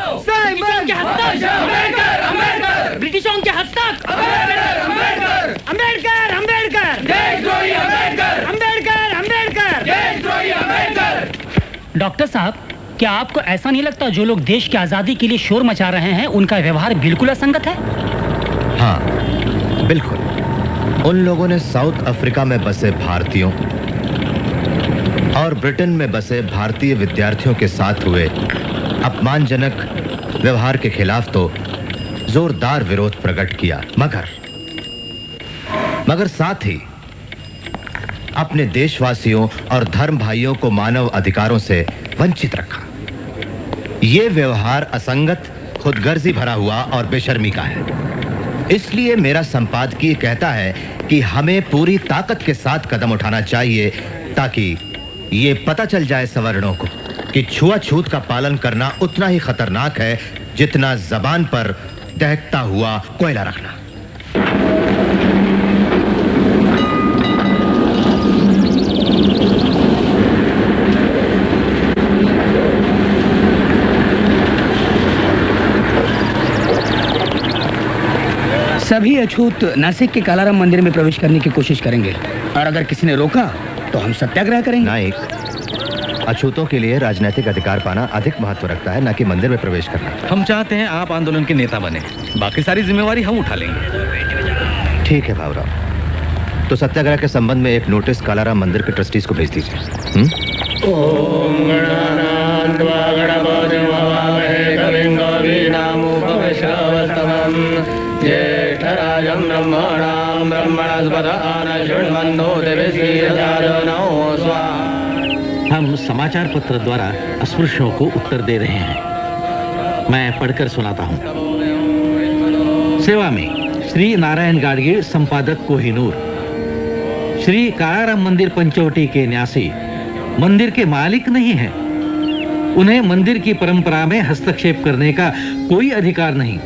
S5: ब्रिटिशों के हस्तक अम्बेडकर अम्बेडकर अम्बेडकर अम्बेडकर। डॉक्टर साहब, क्या आपको ऐसा नहीं लगता जो लोग देश की आजादी के लिए शोर मचा रहे हैं उनका व्यवहार बिल्कुल असंगत है?
S3: हाँ बिल्कुल। उन लोगों ने साउथ अफ्रीका में बसे भारतीयों और ब्रिटेन में बसे भारतीय विद्यार्थियों के साथ हुए अपमानजनक व्यवहार के खिलाफ तो जोरदार विरोध प्रकट किया, मगर साथ ही अपने देशवासियों और धर्म भाइयों को मानव अधिकारों से वंचित रखा। यह व्यवहार असंगत, खुदगर्जी भरा हुआ और बेशर्मी का है। इसलिए मेरा संपादकीय कहता है कि हमें पूरी ताकत के साथ कदम उठाना चाहिए ताकि ये पता चल जाए सवर्णों को कि छुआछूत का पालन करना उतना ही खतरनाक है जितना जबान पर दहकता हुआ कोयला रखना।
S7: सभी अछूत नासिक के कालाराम मंदिर में प्रवेश करने की कोशिश करेंगे, और अगर किसी ने रोका तो हम सत्याग्रह करेंगे।
S3: नाइक, अछूतों के लिए राजनीतिक अधिकार पाना अधिक महत्व रखता है, न कि मंदिर में प्रवेश करना।
S15: हम चाहते हैं आप आंदोलन के नेता बने, बाकी सारी जिम्मेवारी हम उठा लेंगे।
S3: ठीक है भावराव, तो सत्याग्रह के संबंध में एक नोटिस कालाराम मंदिर के ट्रस्टीज को भेज दीजिए।
S17: हम समाचार पत्र द्वारा अस्पृश्यों को उत्तर दे रहे हैं। मैं पढ़कर सुनाता हूँ। सेवा में श्री नारायण गाडगे, संपादक कोहिनूर। श्री कालाराम मंदिर पंचवटी के न्यासी मंदिर के मालिक नहीं हैं। उन्हें मंदिर की परंपरा में हस्तक्षेप करने का कोई अधिकार नहीं।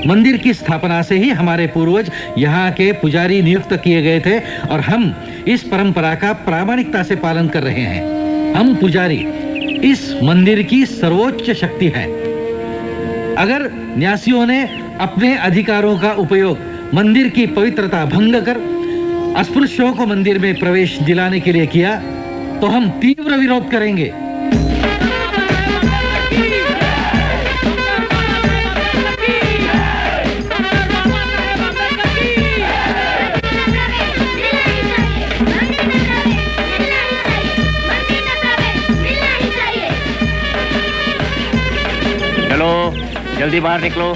S17: मंदिर की स्थापना से ही हमारे पूर्वज यहाँ के पुजारी नियुक्त किए गए थे और हम इस परंपरा का प्रामाणिकता से पालन कर रहे हैं। हम पुजारी इस मंदिर की सर्वोच्च शक्ति हैं। अगर न्यासियों ने अपने अधिकारों का उपयोग मंदिर की पवित्रता भंग कर अस्पृश्यों को मंदिर में प्रवेश दिलाने के लिए किया तो हम तीव्र विरोध करेंगे।
S18: चलो जल्दी बाहर निकलो,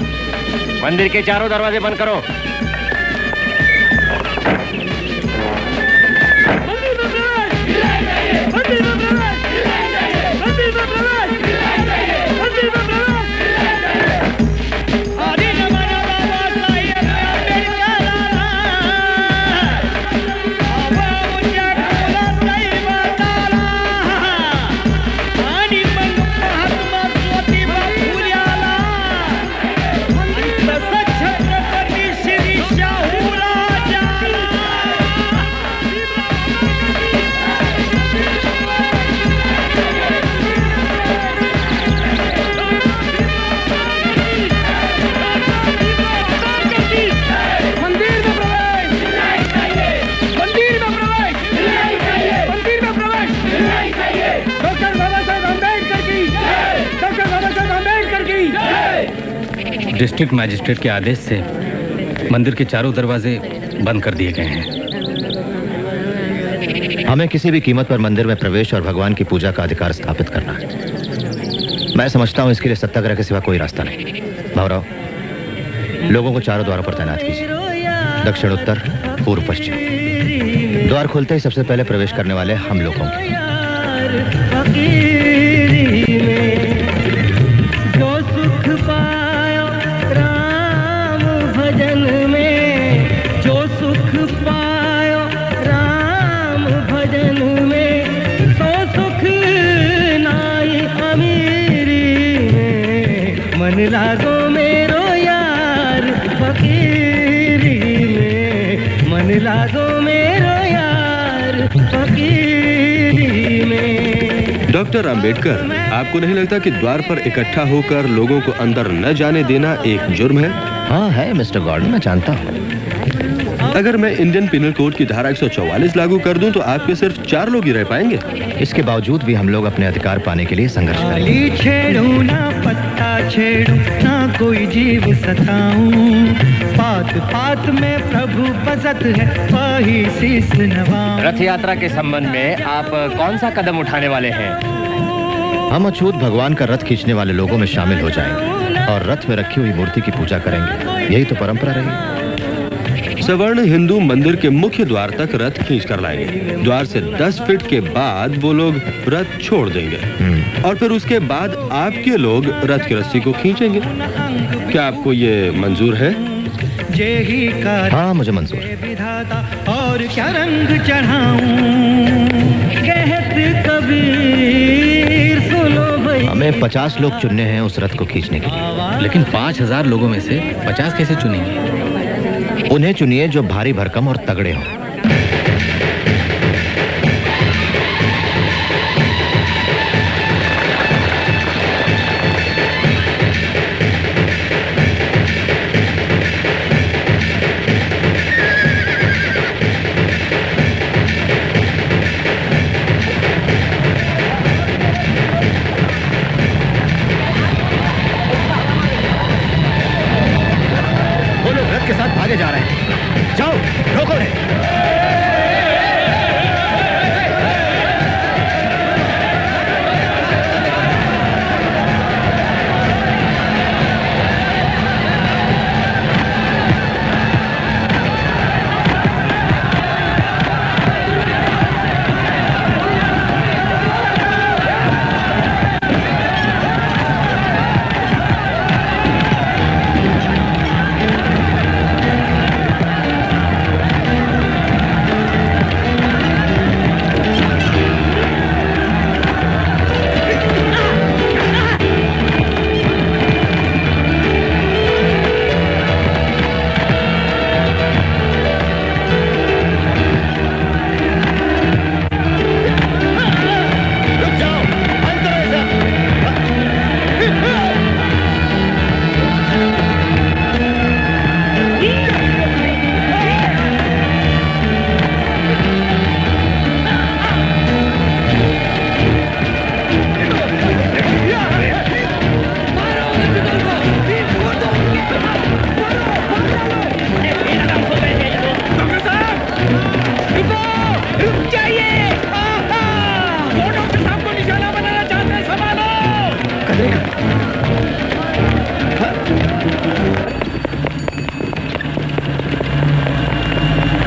S18: मंदिर के चारों दरवाजे बंद करो।
S4: डिस्ट्रिक्ट मैजिस्ट्रेट के आदेश से मंदिर के चारों दरवाजे बंद कर दिए गए हैं।
S3: हमें किसी भी कीमत पर मंदिर में प्रवेश और भगवान की पूजा का अधिकार स्थापित करना है। मैं समझता हूं इसके लिए सत्याग्रह के सिवा कोई रास्ता नहीं। भावराव, लोगों को चारों द्वारों पर तैनात कीजिए, दक्षिण, उत्तर, पूर्व, पश्चिम। द्वार खोलते ही सबसे पहले प्रवेश करने वाले हम लोग होंगे।
S19: फकीरी में जो सुख पायो राम भजन में, जो सुख पायो राम भजन में, सो सुख नाई अमीरी में। मन लागो मेरो यार फकीरी में, मन लागो मेरो यार फकीरी में।
S20: डॉक्टर अंबेडकर, आपको नहीं लगता कि द्वार पर इकट्ठा होकर लोगों को अंदर न जाने देना एक जुर्म है?
S3: हाँ है मिस्टर गॉर्डन, मैं जानता हूँ।
S20: अगर मैं इंडियन पिनल कोड की धारा 144 लागू कर दूं तो आपके सिर्फ 4 लोग ही रह पाएंगे।
S3: इसके बावजूद भी हम लोग अपने अधिकार पाने के लिए संघर्ष करेंगे।
S19: छेड़ू ना पत्ता छेड़ू ना कोई जीव सताऊं, पात पात में प्रभु बसत है वही शीस नवाऊं।
S18: रथ यात्रा के संबंध में आप कौन सा कदम उठाने वाले हैं?
S3: हम अछूत भगवान का रथ खींचने वाले लोगों में शामिल हो जाएंगे और रथ में रखी हुई मूर्ति की पूजा करेंगे। यही तो परंपरा रही।
S20: सवर्ण हिंदू मंदिर के मुख्य द्वार तक रथ खींच कर लाएंगे। द्वार से 10 फीट के बाद वो लोग रथ छोड़ देंगे और फिर उसके बाद आपके लोग रथ की रस्सी को खींचेंगे। क्या आपको ये मंजूर है?
S3: हाँ मुझे मंजूर है।
S19: और क्या रंग चढ़ाऊं, कहत कबीर सुनो भाई।
S3: हमें 50 लोग चुनने हैं उस रथ को खींचने के लिए।
S4: लेकिन 5000 लोगों में से 50 कैसे चुनेंगे?
S3: उन्हें चुनिए जो भारी भरकम और तगड़े हों। वो लोग रथ के साथ भागे जा रहे हैं। जाओ रोको उन्हें।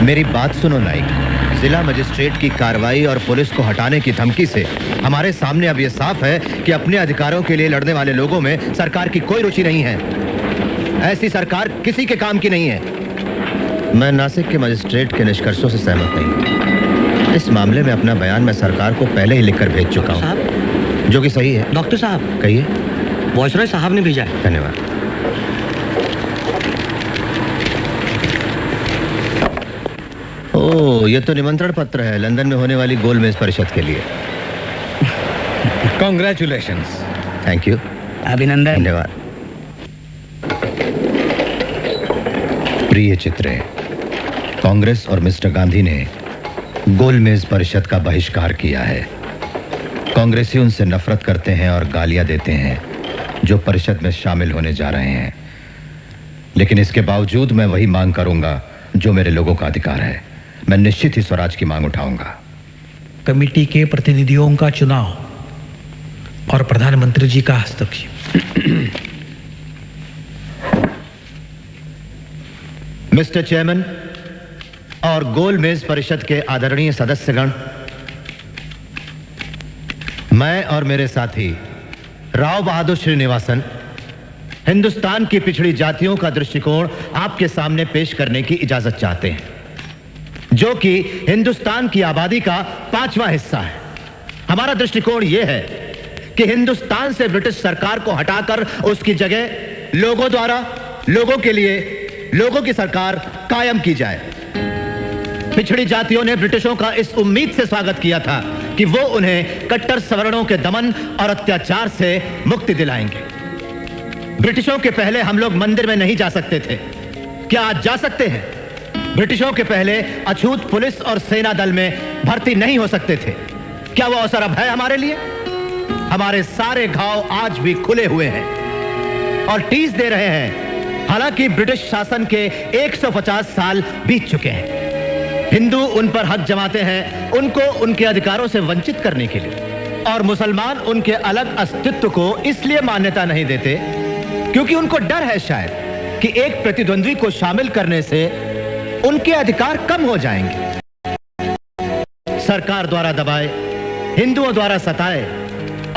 S3: मेरी बात सुनो नाइक। जिला मजिस्ट्रेट की कार्रवाई और पुलिस को हटाने की धमकी से हमारे सामने अब यह साफ है कि अपने अधिकारों के लिए लड़ने वाले लोगों में सरकार की कोई रुचि नहीं है। ऐसी सरकार किसी के काम की नहीं है। मैं नासिक के मजिस्ट्रेट के निष्कर्षों से सहमत नहीं। इस मामले में अपना बयान मैं सरकार को पहले ही लिखकर भेज चुका हूँ, जो कि सही है।
S21: डॉक्टर साहब
S3: कहिए।
S21: वॉइसरॉय साहब ने भेजा है।
S3: धन्यवाद। ओह, ये तो निमंत्रण पत्र है लंदन में होने वाली गोलमेज परिषद के लिए।
S10: कॉन्ग्रेचुलेशंस।
S3: Thank you.
S21: अभिनंदन।
S3: धन्यवाद। प्रिय चित्रे, कांग्रेस और मिस्टर गांधी ने गोलमेज परिषद का बहिष्कार किया है। कांग्रेसी उनसे नफरत करते हैं और गालियां देते हैं जो परिषद में शामिल होने जा रहे हैं। लेकिन इसके बावजूद मैं वही मांग करूंगा जो मेरे लोगों का अधिकार है। मैं निश्चित ही स्वराज की मांग उठाऊंगा।
S7: कमेटी के प्रतिनिधियों का चुनाव और प्रधानमंत्री जी का हस्तक्षेप।
S3: मिस्टर चेयरमैन, और गोलमेज परिषद के आदरणीय सदस्यगण, मैं और मेरे साथी राव बहादुर श्रीनिवासन हिंदुस्तान की पिछड़ी जातियों का दृष्टिकोण आपके सामने पेश करने की इजाजत चाहते हैं, जो कि हिंदुस्तान की आबादी का 5वां हिस्सा है। हमारा दृष्टिकोण यह है कि हिंदुस्तान से ब्रिटिश सरकार को हटाकर उसकी जगह लोगों द्वारा लोगों के लिए लोगों की सरकार कायम की जाए। पिछड़ी जातियों ने ब्रिटिशों का इस उम्मीद से स्वागत किया था कि वो उन्हें कट्टर सवर्णों के दमन और अत्याचार से मुक्ति दिलाएंगे। ब्रिटिशों के पहले हम लोग मंदिर में नहीं जा सकते थे, क्या आज जा सकते हैं? ब्रिटिशों के पहले अछूत पुलिस और सेना दल में भर्ती नहीं हो सकते थे, क्या वो अवसर अब है हमारे लिए? हमारे सारे घाव आज भी खुले हुए हैं और टीस दे रहे हैं। हालांकि ब्रिटिश शासन के 150 साल बीत चुके हैं। हिंदू उन पर हक जमाते हैं उनको उनके अधिकारों से वंचित करने के लिए, और मुसलमान उनके अलग अस्तित्व को इसलिए मान्यता नहीं देते क्योंकि उनको डर है शायद कि एक प्रतिद्वंद्वी को शामिल करने से उनके अधिकार कम हो जाएंगे। सरकार द्वारा दबाए, हिंदुओं द्वारा सताए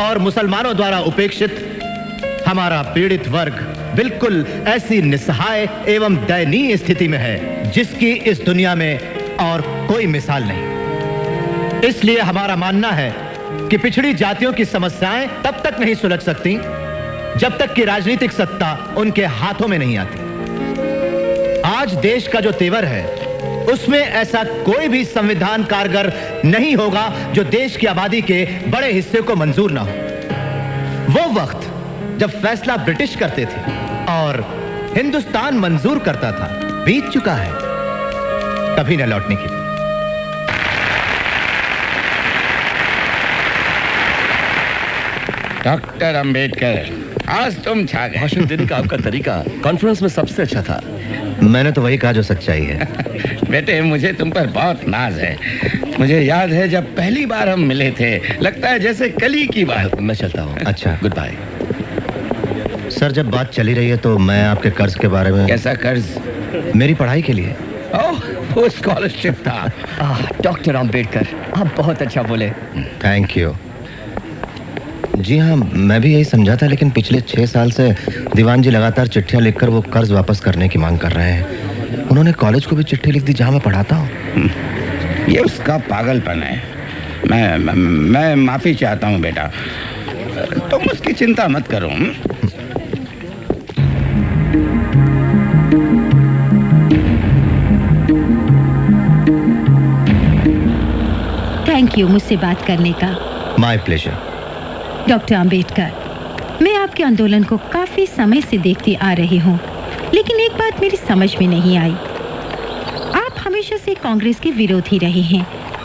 S3: और मुसलमानों द्वारा उपेक्षित हमारा पीड़ित वर्ग बिल्कुल ऐसी निस्सहाय एवं दयनीय स्थिति में है जिसकी इस दुनिया में और कोई मिसाल नहीं। इसलिए हमारा मानना है कि पिछड़ी जातियों की समस्याएं तब तक नहीं सुलझ सकती जब तक कि राजनीतिक सत्ता उनके हाथों में नहीं आती। आज देश का जो तेवर है उसमें ऐसा कोई भी संविधान कारगर नहीं होगा जो देश की आबादी के बड़े हिस्से को मंजूर ना हो। वो वक्त जब फैसला ब्रिटिश करते थे और हिंदुस्तान मंजूर करता था बीत चुका है, कभी न लौटने की।
S1: डॉक्टर अंबेडकर, आज तुम छा गए।
S3: भाषण देने का आपका तरीका कॉन्फ्रेंस में सबसे अच्छा था। मैंने तो वही कहा जो सच्चाई है।
S1: बेटे, मुझे तुम पर बहुत नाज है। मुझे याद है जब पहली बार हम मिले थे, लगता है जैसे कली की बात।
S3: मैं चलता हूँ। अच्छा, गुड बाय। सर, जब बात चली रही है तो मैं आपके कर्ज के बारे में।
S1: कैसा कर्ज?
S3: मेरी पढ़ाई के लिए।
S1: ओह, वो स्कॉलरशिप था।
S12: डॉक्टर अंबेडकर, आप बहुत अच्छा बोले।
S3: Thank you. जी हाँ, मैं भी यही समझा था, लेकिन पिछले 6 साल से दीवान जी लगातार चिट्ठियां लिखकर वो कर्ज वापस करने की मांग कर रहे हैं। उन्होंने कॉलेज को भी चिट्ठी लिख दी जहां मैं पढ़ाता हूँ।
S1: ये उसका पागलपन है। मैं माफी चाहता हूँ बेटा, तुम उसकी चिंता मत करो।
S2: थैंक यू मुझसे बात करने का।
S3: My pleasure.
S2: डॉक्टर अंबेडकर, मैं आपके आंदोलन को काफी समय से देखती आ रही हूँ, लेकिन एक बात मेरी समझ में नहीं आई। आप हमेशा से कांग्रेस के विरोधी रहे हैं।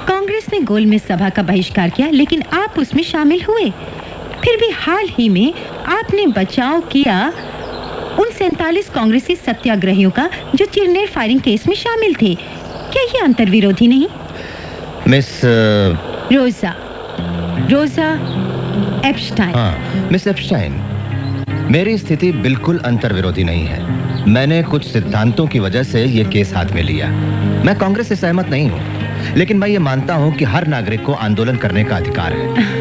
S2: कांग्रेस ने गोलमेज सभा का बहिष्कार किया, लेकिन आप उसमें शामिल हुए। फिर भी हाल ही में आपने बचाव किया उन 47 कांग्रेसी सत्याग्रहियों का जो चिरनेर फायरिंग केस में शामिल थे। क्या ये अंतर विरोधी नहीं?
S3: मिस
S2: रोजा एप्स्टाइन।
S3: हाँ, मिस एप्स्टाइन, मेरी स्थिति बिल्कुल अंतर विरोधी नहीं है। मैंने कुछ सिद्धांतों की वजह से ये केस हाथ में लिया। मैं कांग्रेस से सहमत नहीं हूँ, लेकिन मैं ये मानता हूँ कि हर नागरिक को आंदोलन करने का अधिकार है।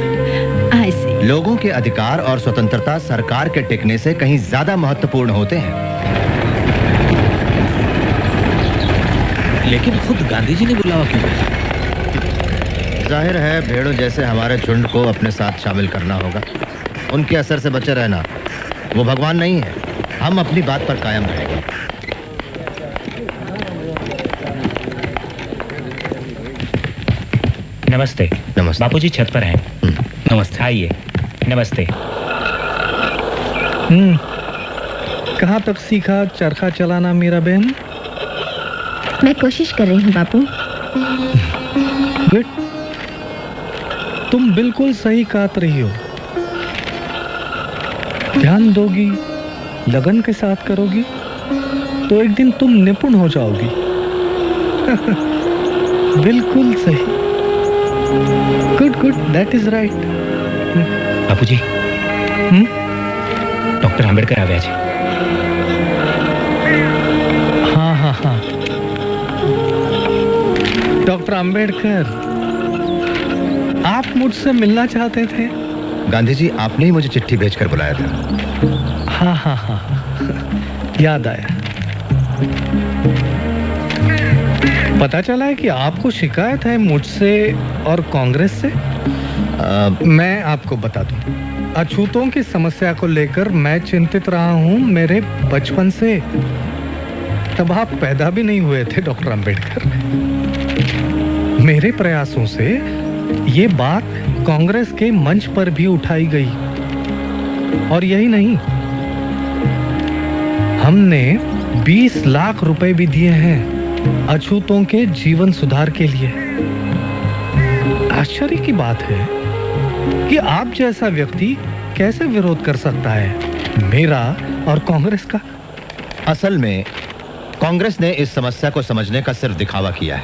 S3: लोगों के अधिकार और स्वतंत्रता सरकार के टिकने से कहीं ज्यादा महत्वपूर्ण होते हैं।
S17: लेकिन खुद गांधी जी ने बुलावा क्यों?
S3: जाहिर है भेड़ों जैसे हमारे झुंड को अपने साथ शामिल करना होगा। उनके असर से बचे रहना। वो भगवान नहीं है। हम अपनी बात पर कायम रहेंगे।
S22: नमस्ते।
S3: नमस्ते।
S22: बापूजी छत पर हैं। नमस्ते। आइए। नमस्ते।
S19: कहाँ तक सीखा चरखा चलाना मेरा बहन?
S23: मैं कोशिश कर रही हूँ बापू।
S19: गुड, तुम बिल्कुल सही काट रही हो। ध्यान दोगी, लगन के साथ करोगी तो एक दिन तुम निपुण हो जाओगी। बिल्कुल सही। Good, that is right.
S22: Bapuji, doctor Ambedkar આવ્યા છે।
S19: हाँ।
S6: डॉक्टर अंबेडकर, आप मुझसे मिलना चाहते थे?
S3: गांधी जी, आपने ही मुझे चिट्ठी भेजकर बुलाया था।
S6: हाँ हाँ हाँ, याद आया। पता चला है कि आपको शिकायत है मुझसे और कांग्रेस से। मैं आपको बता दूं, अछूतों की समस्या को लेकर मैं चिंतित रहा हूं मेरे बचपन से। तब आप पैदा भी नहीं हुए थे डॉक्टर अंबेडकर। मेरे प्रयासों से ये बात कांग्रेस के मंच पर भी उठाई गई। और यही नहीं, हमने 20 लाख रुपए भी दिए हैं अछूतों के जीवन सुधार के लिए। आश्चर्य की बात है कि आप जैसा व्यक्ति कैसे विरोध कर सकता है मेरा और कांग्रेस का।
S3: असल में कांग्रेस ने इस समस्या को समझने का सिर्फ दिखावा किया है,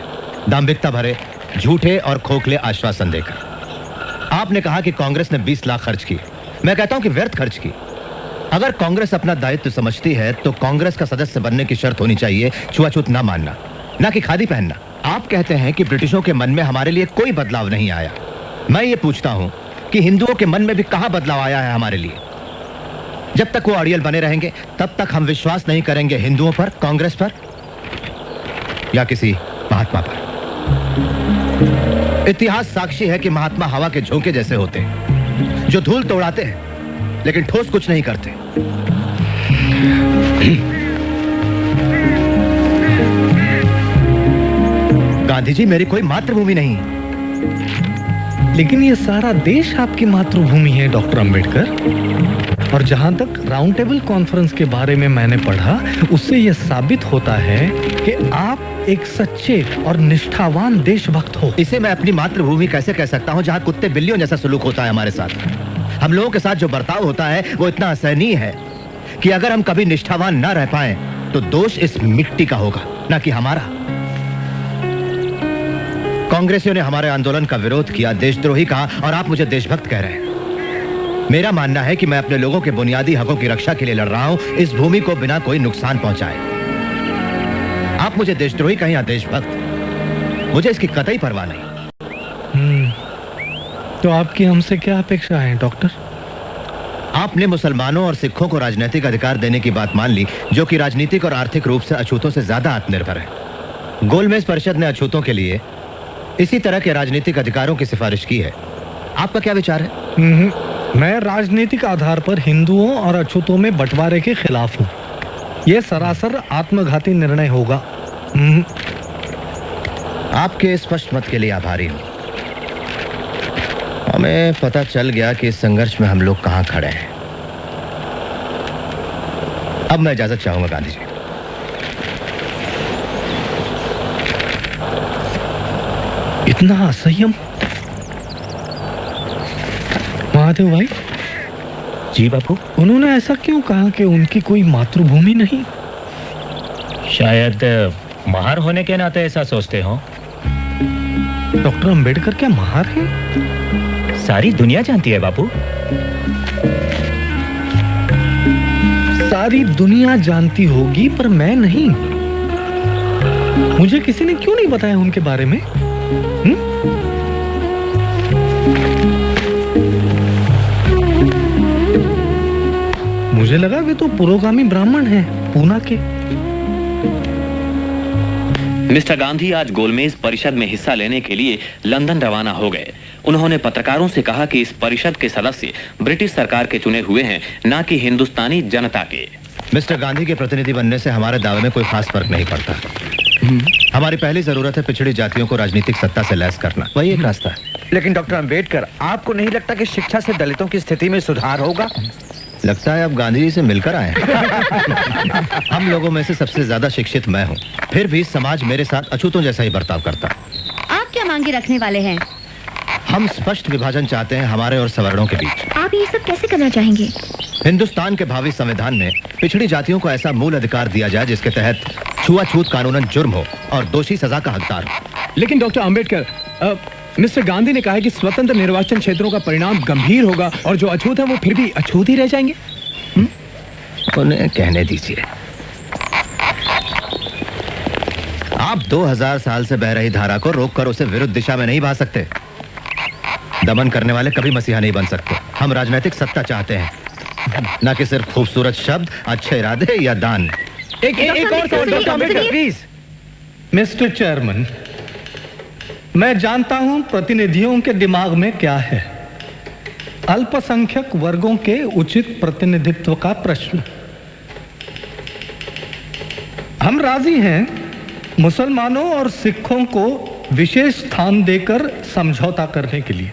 S3: दांभिकता भरे झूठे और खोखले आश्वासन देकर। आपने कहा कि कांग्रेस ने 20 लाख खर्च की। मैं कहता हूं कि व्यर्थ खर्च की। अगर कांग्रेस अपना दायित्व समझती है तो कांग्रेस का सदस्य बनने की शर्त होनी चाहिए छुआछूत ना मानना, ना कि खादी पहनना। आप कहते हैं कि ब्रिटिशों के मन में हमारे लिए कोई बदलाव नहीं आया। मैं ये पूछता हूं कि हिंदुओं के मन में भी कहां बदलाव आया है हमारे लिए? जब तक वो अड़ियल बने रहेंगे तब तक हम विश्वास नहीं करेंगे हिंदुओं पर, कांग्रेस पर या किसी महात्मा पर। इतिहास साक्षी है कि महात्मा हवा के झोंके जैसे होते हैं, जो धूल तो उड़ाते हैं लेकिन ठोस कुछ नहीं करते। गांधी जी, मेरी कोई मातृभूमि नहीं,
S6: लेकिन ये सारा देश आपकी मातृभूमि है डॉक्टर अंबेडकर। और जहां तक राउंड टेबल कॉन्फ्रेंस के बारे में मैंने पढ़ा, उससे यह साबित होता है कि आप एक सच्चे और निष्ठावान देशभक्त हो।
S3: इसे मैं अपनी मातृभूमि कैसे कह सकता हूं जहां कुत्ते बिल्लियों जैसा सलूक होता है हमारे साथ? हम लोगों के साथ जो बर्ताव होता है वो इतना असहनीय है कि अगर हम कभी निष्ठावान ना रह पाए तो दोष इस मिट्टी का होगा, ना कि हमारा। कांग्रेसियों ने हमारे आंदोलन का विरोध किया, देशद्रोही कहा, और आप मुझे देशभक्त कह रहे हैं। मेरा मानना है कि मैं अपने लोगों के बुनियादी हकों की रक्षा के लिए लड़ रहा हूं, इस भूमि को बिना कोई नुकसान पहुंचाए। आप मुझे देशद्रोही कहें या देशभक्त, मुझे इसकी कतई परवाह नहीं।
S6: तो आपकी हमसे क्या अपेक्षा है डॉक्टर?
S3: आपने मुसलमानों और सिखों को राजनीतिक अधिकार देने की बात मान ली, जो कि राजनीतिक और आर्थिक रूप से अछूतों से ज्यादा आत्मनिर्भर है। गोलमेज परिषद ने अछूतों के लिए इसी तरह के राजनीतिक अधिकारों की सिफारिश की है। आपका क्या विचार है?
S6: मैं राजनीतिक आधार पर हिंदुओं और अछूतों में बंटवारे के खिलाफ हूँ। यह सरासर आत्मघाती निर्णय होगा।
S3: आपके स्पष्ट मत के लिए आभारी हूँ। हमें पता चल गया कि इस संघर्ष में हम लोग कहाँ खड़े हैं। अब मैं इजाजत चाहूंगा गांधी जी।
S6: इतना असंयम? महादेव भाई।
S22: जी बापू।
S6: उन्होंने ऐसा क्यों कहा कि उनकी कोई मातृभूमि नहीं?
S22: शायद महार होने के नाते ऐसा सोचते हो।
S6: डॉक्टर अंबेडकर क्या महार हैं?
S22: सारी दुनिया जानती है बापू।
S6: सारी दुनिया जानती होगी पर मैं नहीं। मुझे किसी ने क्यों नहीं बताया उनके बारे में? मुझे लगा वे तो पुरोगामी ब्राह्मण हैं, पूना के।
S8: मिस्टर गांधी आज गोलमेज परिषद में हिस्सा लेने के लिए लंदन रवाना हो गए। उन्होंने पत्रकारों से कहा कि इस परिषद के सदस्य ब्रिटिश सरकार के चुने हुए हैं, ना कि हिंदुस्तानी जनता के।
S3: मिस्टर गांधी के प्रतिनिधि बनने से हमारे दावे में कोई खास फर्क नहीं पड़ता। हमारी पहली जरूरत है पिछड़ी जातियों को राजनीतिक सत्ता से लैस करना, वही एक रास्ता है।
S9: लेकिन डॉक्टर अंबेडकर, आपको नहीं लगता कि शिक्षा से दलितों की स्थिति में सुधार होगा?
S3: लगता है अब गांधी जी से मिलकर आए। हम लोगों में से सबसे ज्यादा शिक्षित मैं हूँ, फिर भी समाज मेरे साथ अछूतों जैसा ही बर्ताव करता।
S23: आप क्या मांगे रखने वाले हैं?
S3: हम स्पष्ट विभाजन चाहते हैं हमारे और सवर्णों के बीच।
S23: आप ये सब कैसे करना चाहेंगे?
S3: हिंदुस्तान के भावी संविधान में पिछड़ी जातियों को ऐसा मूल अधिकार दिया जाए जिसके तहत छुआछूत कानूनन जुर्म हो और दोषी सजा का हकदार हो।
S24: लेकिन डॉक्टर अंबेडकर, मिस्टर गांधी ने कहा है कि स्वतंत्र निर्वाचन क्षेत्रों का परिणाम गंभीर होगा और जो अछूत है वो फिर भी अछूत ही रह जाएंगे।
S3: उन्हें कहने दीजिए। आप 2000 साल से बह रही धारा को रोककर उसे विरुद्ध दिशा में नहीं बहा सकते। दमन करने वाले कभी मसीहा नहीं बन सकते। हम राजनीतिक सत्ता चाहते हैं, न कि सिर्फ खूबसूरत शब्द, अच्छे इरादे या दान।
S6: एक और सवाल doctor Ambedkar please. Mister chairman, मैं जानता हूं प्रतिनिधियों के दिमाग में क्या है। अल्पसंख्यक वर्गों के उचित प्रतिनिधित्व का प्रश्न। हम राजी हैं मुसलमानों और सिखों को विशेष स्थान देकर समझौता करने के लिए,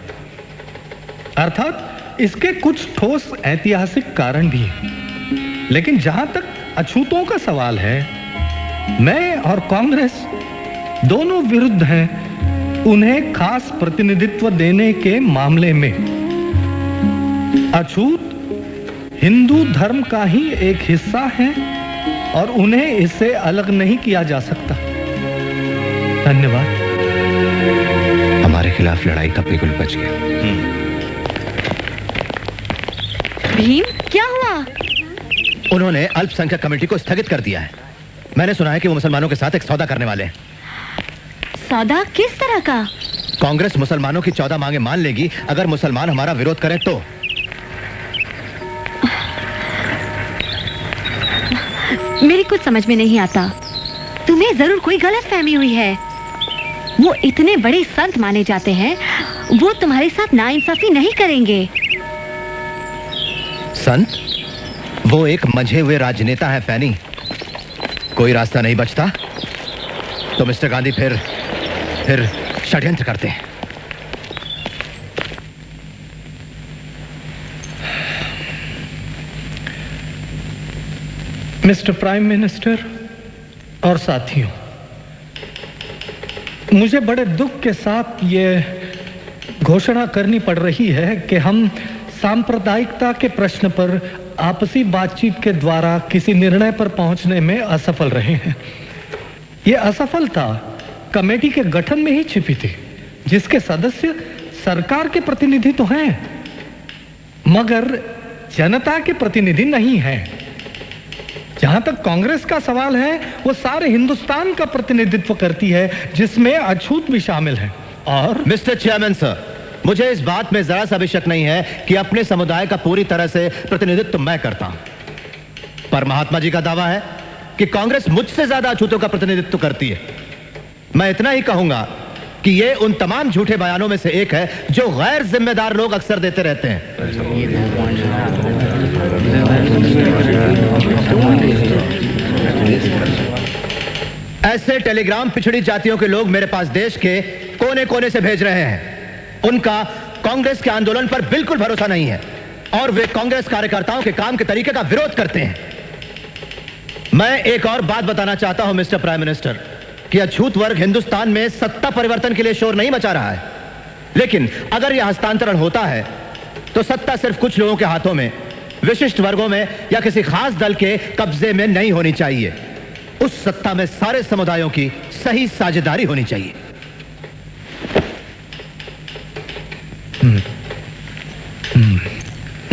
S6: अर्थात इसके कुछ ठोस ऐतिहासिक कारण भी हैं। लेकिन जहां तक अछूतों का सवाल है, मैं और कांग्रेस दोनों विरुद्ध हैं उन्हें खास प्रतिनिधित्व देने के मामले में। अछूत हिंदू धर्म का ही एक हिस्सा है और उन्हें इससे अलग नहीं किया जा सकता। धन्यवाद।
S3: हमारे खिलाफ लड़ाई का बिल्कुल बच गया।
S23: भीम, क्या हुआ?
S3: उन्होंने अल्पसंख्यक कमेटी को स्थगित कर दिया है। मैंने सुना है कि वो मुसलमानों के साथ एक सौदा करने वाले हैं।
S23: सौदा किस तरह का?
S3: कांग्रेस मुसलमानों की 14 मांगे मान लेगी अगर मुसलमान हमारा विरोध करें तो।
S23: मेरी कुछ समझ में नहीं आता। तुम्हें जरूर कोई गलतफहमी हुई है। वो इतने बड़े संत माने जाते हैं, वो तुम्हारे साथ नाइंसाफी नहीं करेंगे।
S3: संत? वो एक मंझे हुए राजनेता है फैनी। कोई रास्ता नहीं बचता तो मिस्टर गांधी फिर षड्यंत्र करते हैं।
S6: मिस्टर प्राइम मिनिस्टर और साथियों, मुझे बड़े दुख के साथ ये घोषणा करनी पड़ रही है कि हम सांप्रदायिकता के प्रश्न पर आपसी बातचीत के द्वारा किसी निर्णय पर पहुंचने में असफल रहे हैं। ये असफलता कमेटी के गठन में ही छिपी थी, जिसके सदस्य सरकार के प्रतिनिधि तो हैं, मगर जनता के प्रतिनिधि नहीं हैं। जहां तक कांग्रेस का सवाल है, वो सारे हिंदुस्तान का प्रतिनिधित्व करती है, जिसमें अछूत भी शामिल है। और
S3: मिस्टर चेयरमैन सर, मुझे इस बात में जरा सा भी शक नहीं है कि अपने समुदाय का पूरी तरह से प्रतिनिधित्व मैं करता हूं, पर महात्मा जी का दावा है कि कांग्रेस मुझसे ज्यादा अछूतों का प्रतिनिधित्व करती है। मैं इतना ही कहूंगा कि ये उन तमाम झूठे बयानों में से एक है जो गैर जिम्मेदार लोग अक्सर देते रहते हैं। ऐसे टेलीग्राम पिछड़ी जातियों के लोग मेरे पास देश के कोने कोने से भेज रहे हैं। उनका कांग्रेस के आंदोलन पर बिल्कुल भरोसा नहीं है और वे कांग्रेस कार्यकर्ताओं के काम के तरीके का विरोध करते हैं। मैं एक और बात बताना चाहता हूं मिस्टर प्राइम मिनिस्टर, कि अछूत वर्ग हिंदुस्तान में सत्ता परिवर्तन के लिए शोर नहीं मचा रहा है, लेकिन अगर यह हस्तांतरण होता है तो सत्ता सिर्फ कुछ लोगों के हाथों में, विशिष्ट वर्गों में या किसी खास दल के कब्जे में नहीं होनी चाहिए। उस सत्ता में सारे समुदायों की सही साझेदारी होनी चाहिए।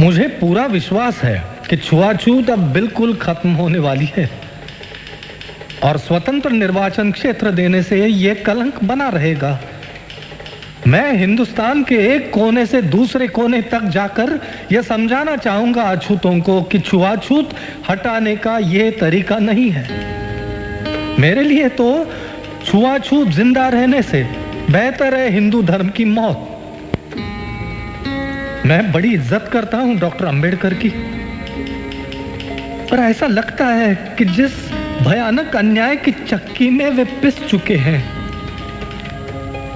S6: मुझे पूरा विश्वास है कि छुआछूत अब बिल्कुल खत्म होने वाली है और स्वतंत्र निर्वाचन क्षेत्र देने से यह कलंक बना रहेगा। मैं हिंदुस्तान के एक कोने से दूसरे कोने तक जाकर यह समझाना चाहूंगा अछूतों को कि छुआछूत हटाने का यह तरीका नहीं है। मेरे लिए तो छुआछूत जिंदा रहने से बेहतर है हिंदू धर्म की मौत। मैं बड़ी इज्जत करता हूं डॉक्टर अंबेडकर की, पर ऐसा लगता है कि जिस भयानक अन्याय की चक्की में वे पिस चुके हैं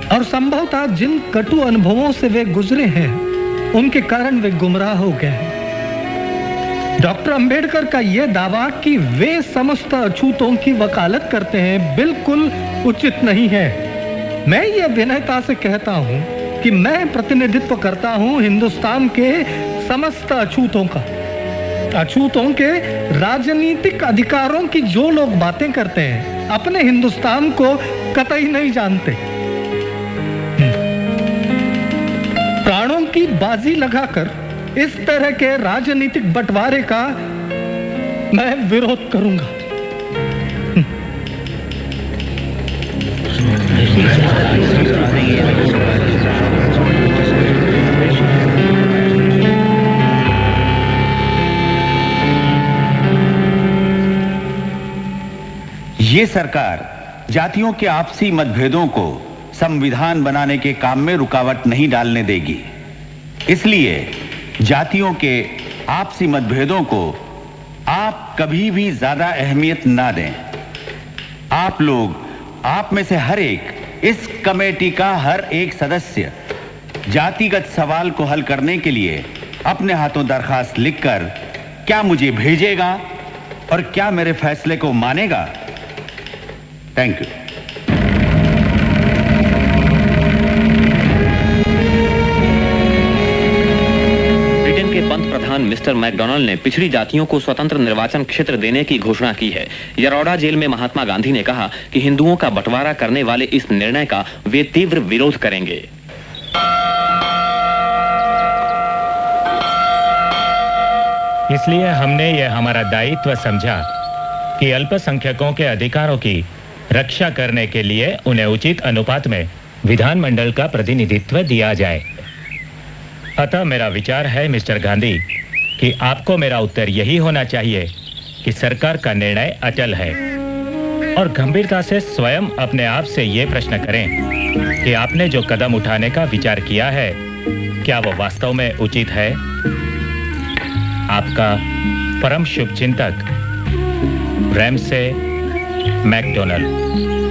S6: और संभवतः जिन कटु अनुभवों से वे गुजरे हैं, उनके कारण वे गुमराह हो गए हैं। डॉक्टर अंबेडकर का यह दावा कि वे समस्त अछूतों की वकालत करते हैं बिल्कुल उचित नहीं है। मैं ये विनयता से कहता हूं कि मैं प्रतिनिधित्व करता हूं हिंदुस्तान के समस्त अछूतों का। अछूतों के राजनीतिक अधिकारों की जो लोग बातें करते हैं, अपने हिंदुस्तान को कतई नहीं जानते। प्राणों की बाजी लगाकर इस तरह के राजनीतिक बंटवारे का मैं विरोध करूंगा।
S1: ये सरकार जातियों के आपसी मतभेदों को संविधान बनाने के काम में रुकावट नहीं डालने देगी। इसलिए जातियों के आपसी मतभेदों को आप कभी भी ज्यादा अहमियत ना दें। आप लोग, आप में से हर एक, इस कमेटी का हर एक सदस्य जातिगत सवाल को हल करने के लिए अपने हाथों दरखास्त लिखकर क्या मुझे भेजेगा और क्या मेरे फैसले को मानेगा। Thank you.
S8: ब्रिटेन के पंत प्रधान मिस्टर मैकडोनाल्ड ने पिछड़ी जातियों को स्वतंत्र निर्वाचन क्षेत्र देने की घोषणा की है। यरोडा जेल में महात्मा गांधी ने कहा कि हिंदुओं का बंटवारा करने वाले इस निर्णय का वे तीव्र विरोध करेंगे।
S22: इसलिए हमने यह हमारा दायित्व समझा कि अल्पसंख्यकों के अधिकारों की रक्षा करने के लिए उन्हें उचित अनुपात में विधानमंडल का प्रतिनिधित्व दिया जाए। अतः मेरा विचार है मिस्टर गांधी कि आपको मेरा उत्तर यही होना चाहिए कि सरकार का निर्णय अचल है और गंभीरता से स्वयं अपने आप से ये प्रश्न करें कि आपने जो कदम उठाने का विचार किया है क्या वो वास्तव में उचित है। आपका परम शुभचिंतक रैमसे मैकडोनाल्ड।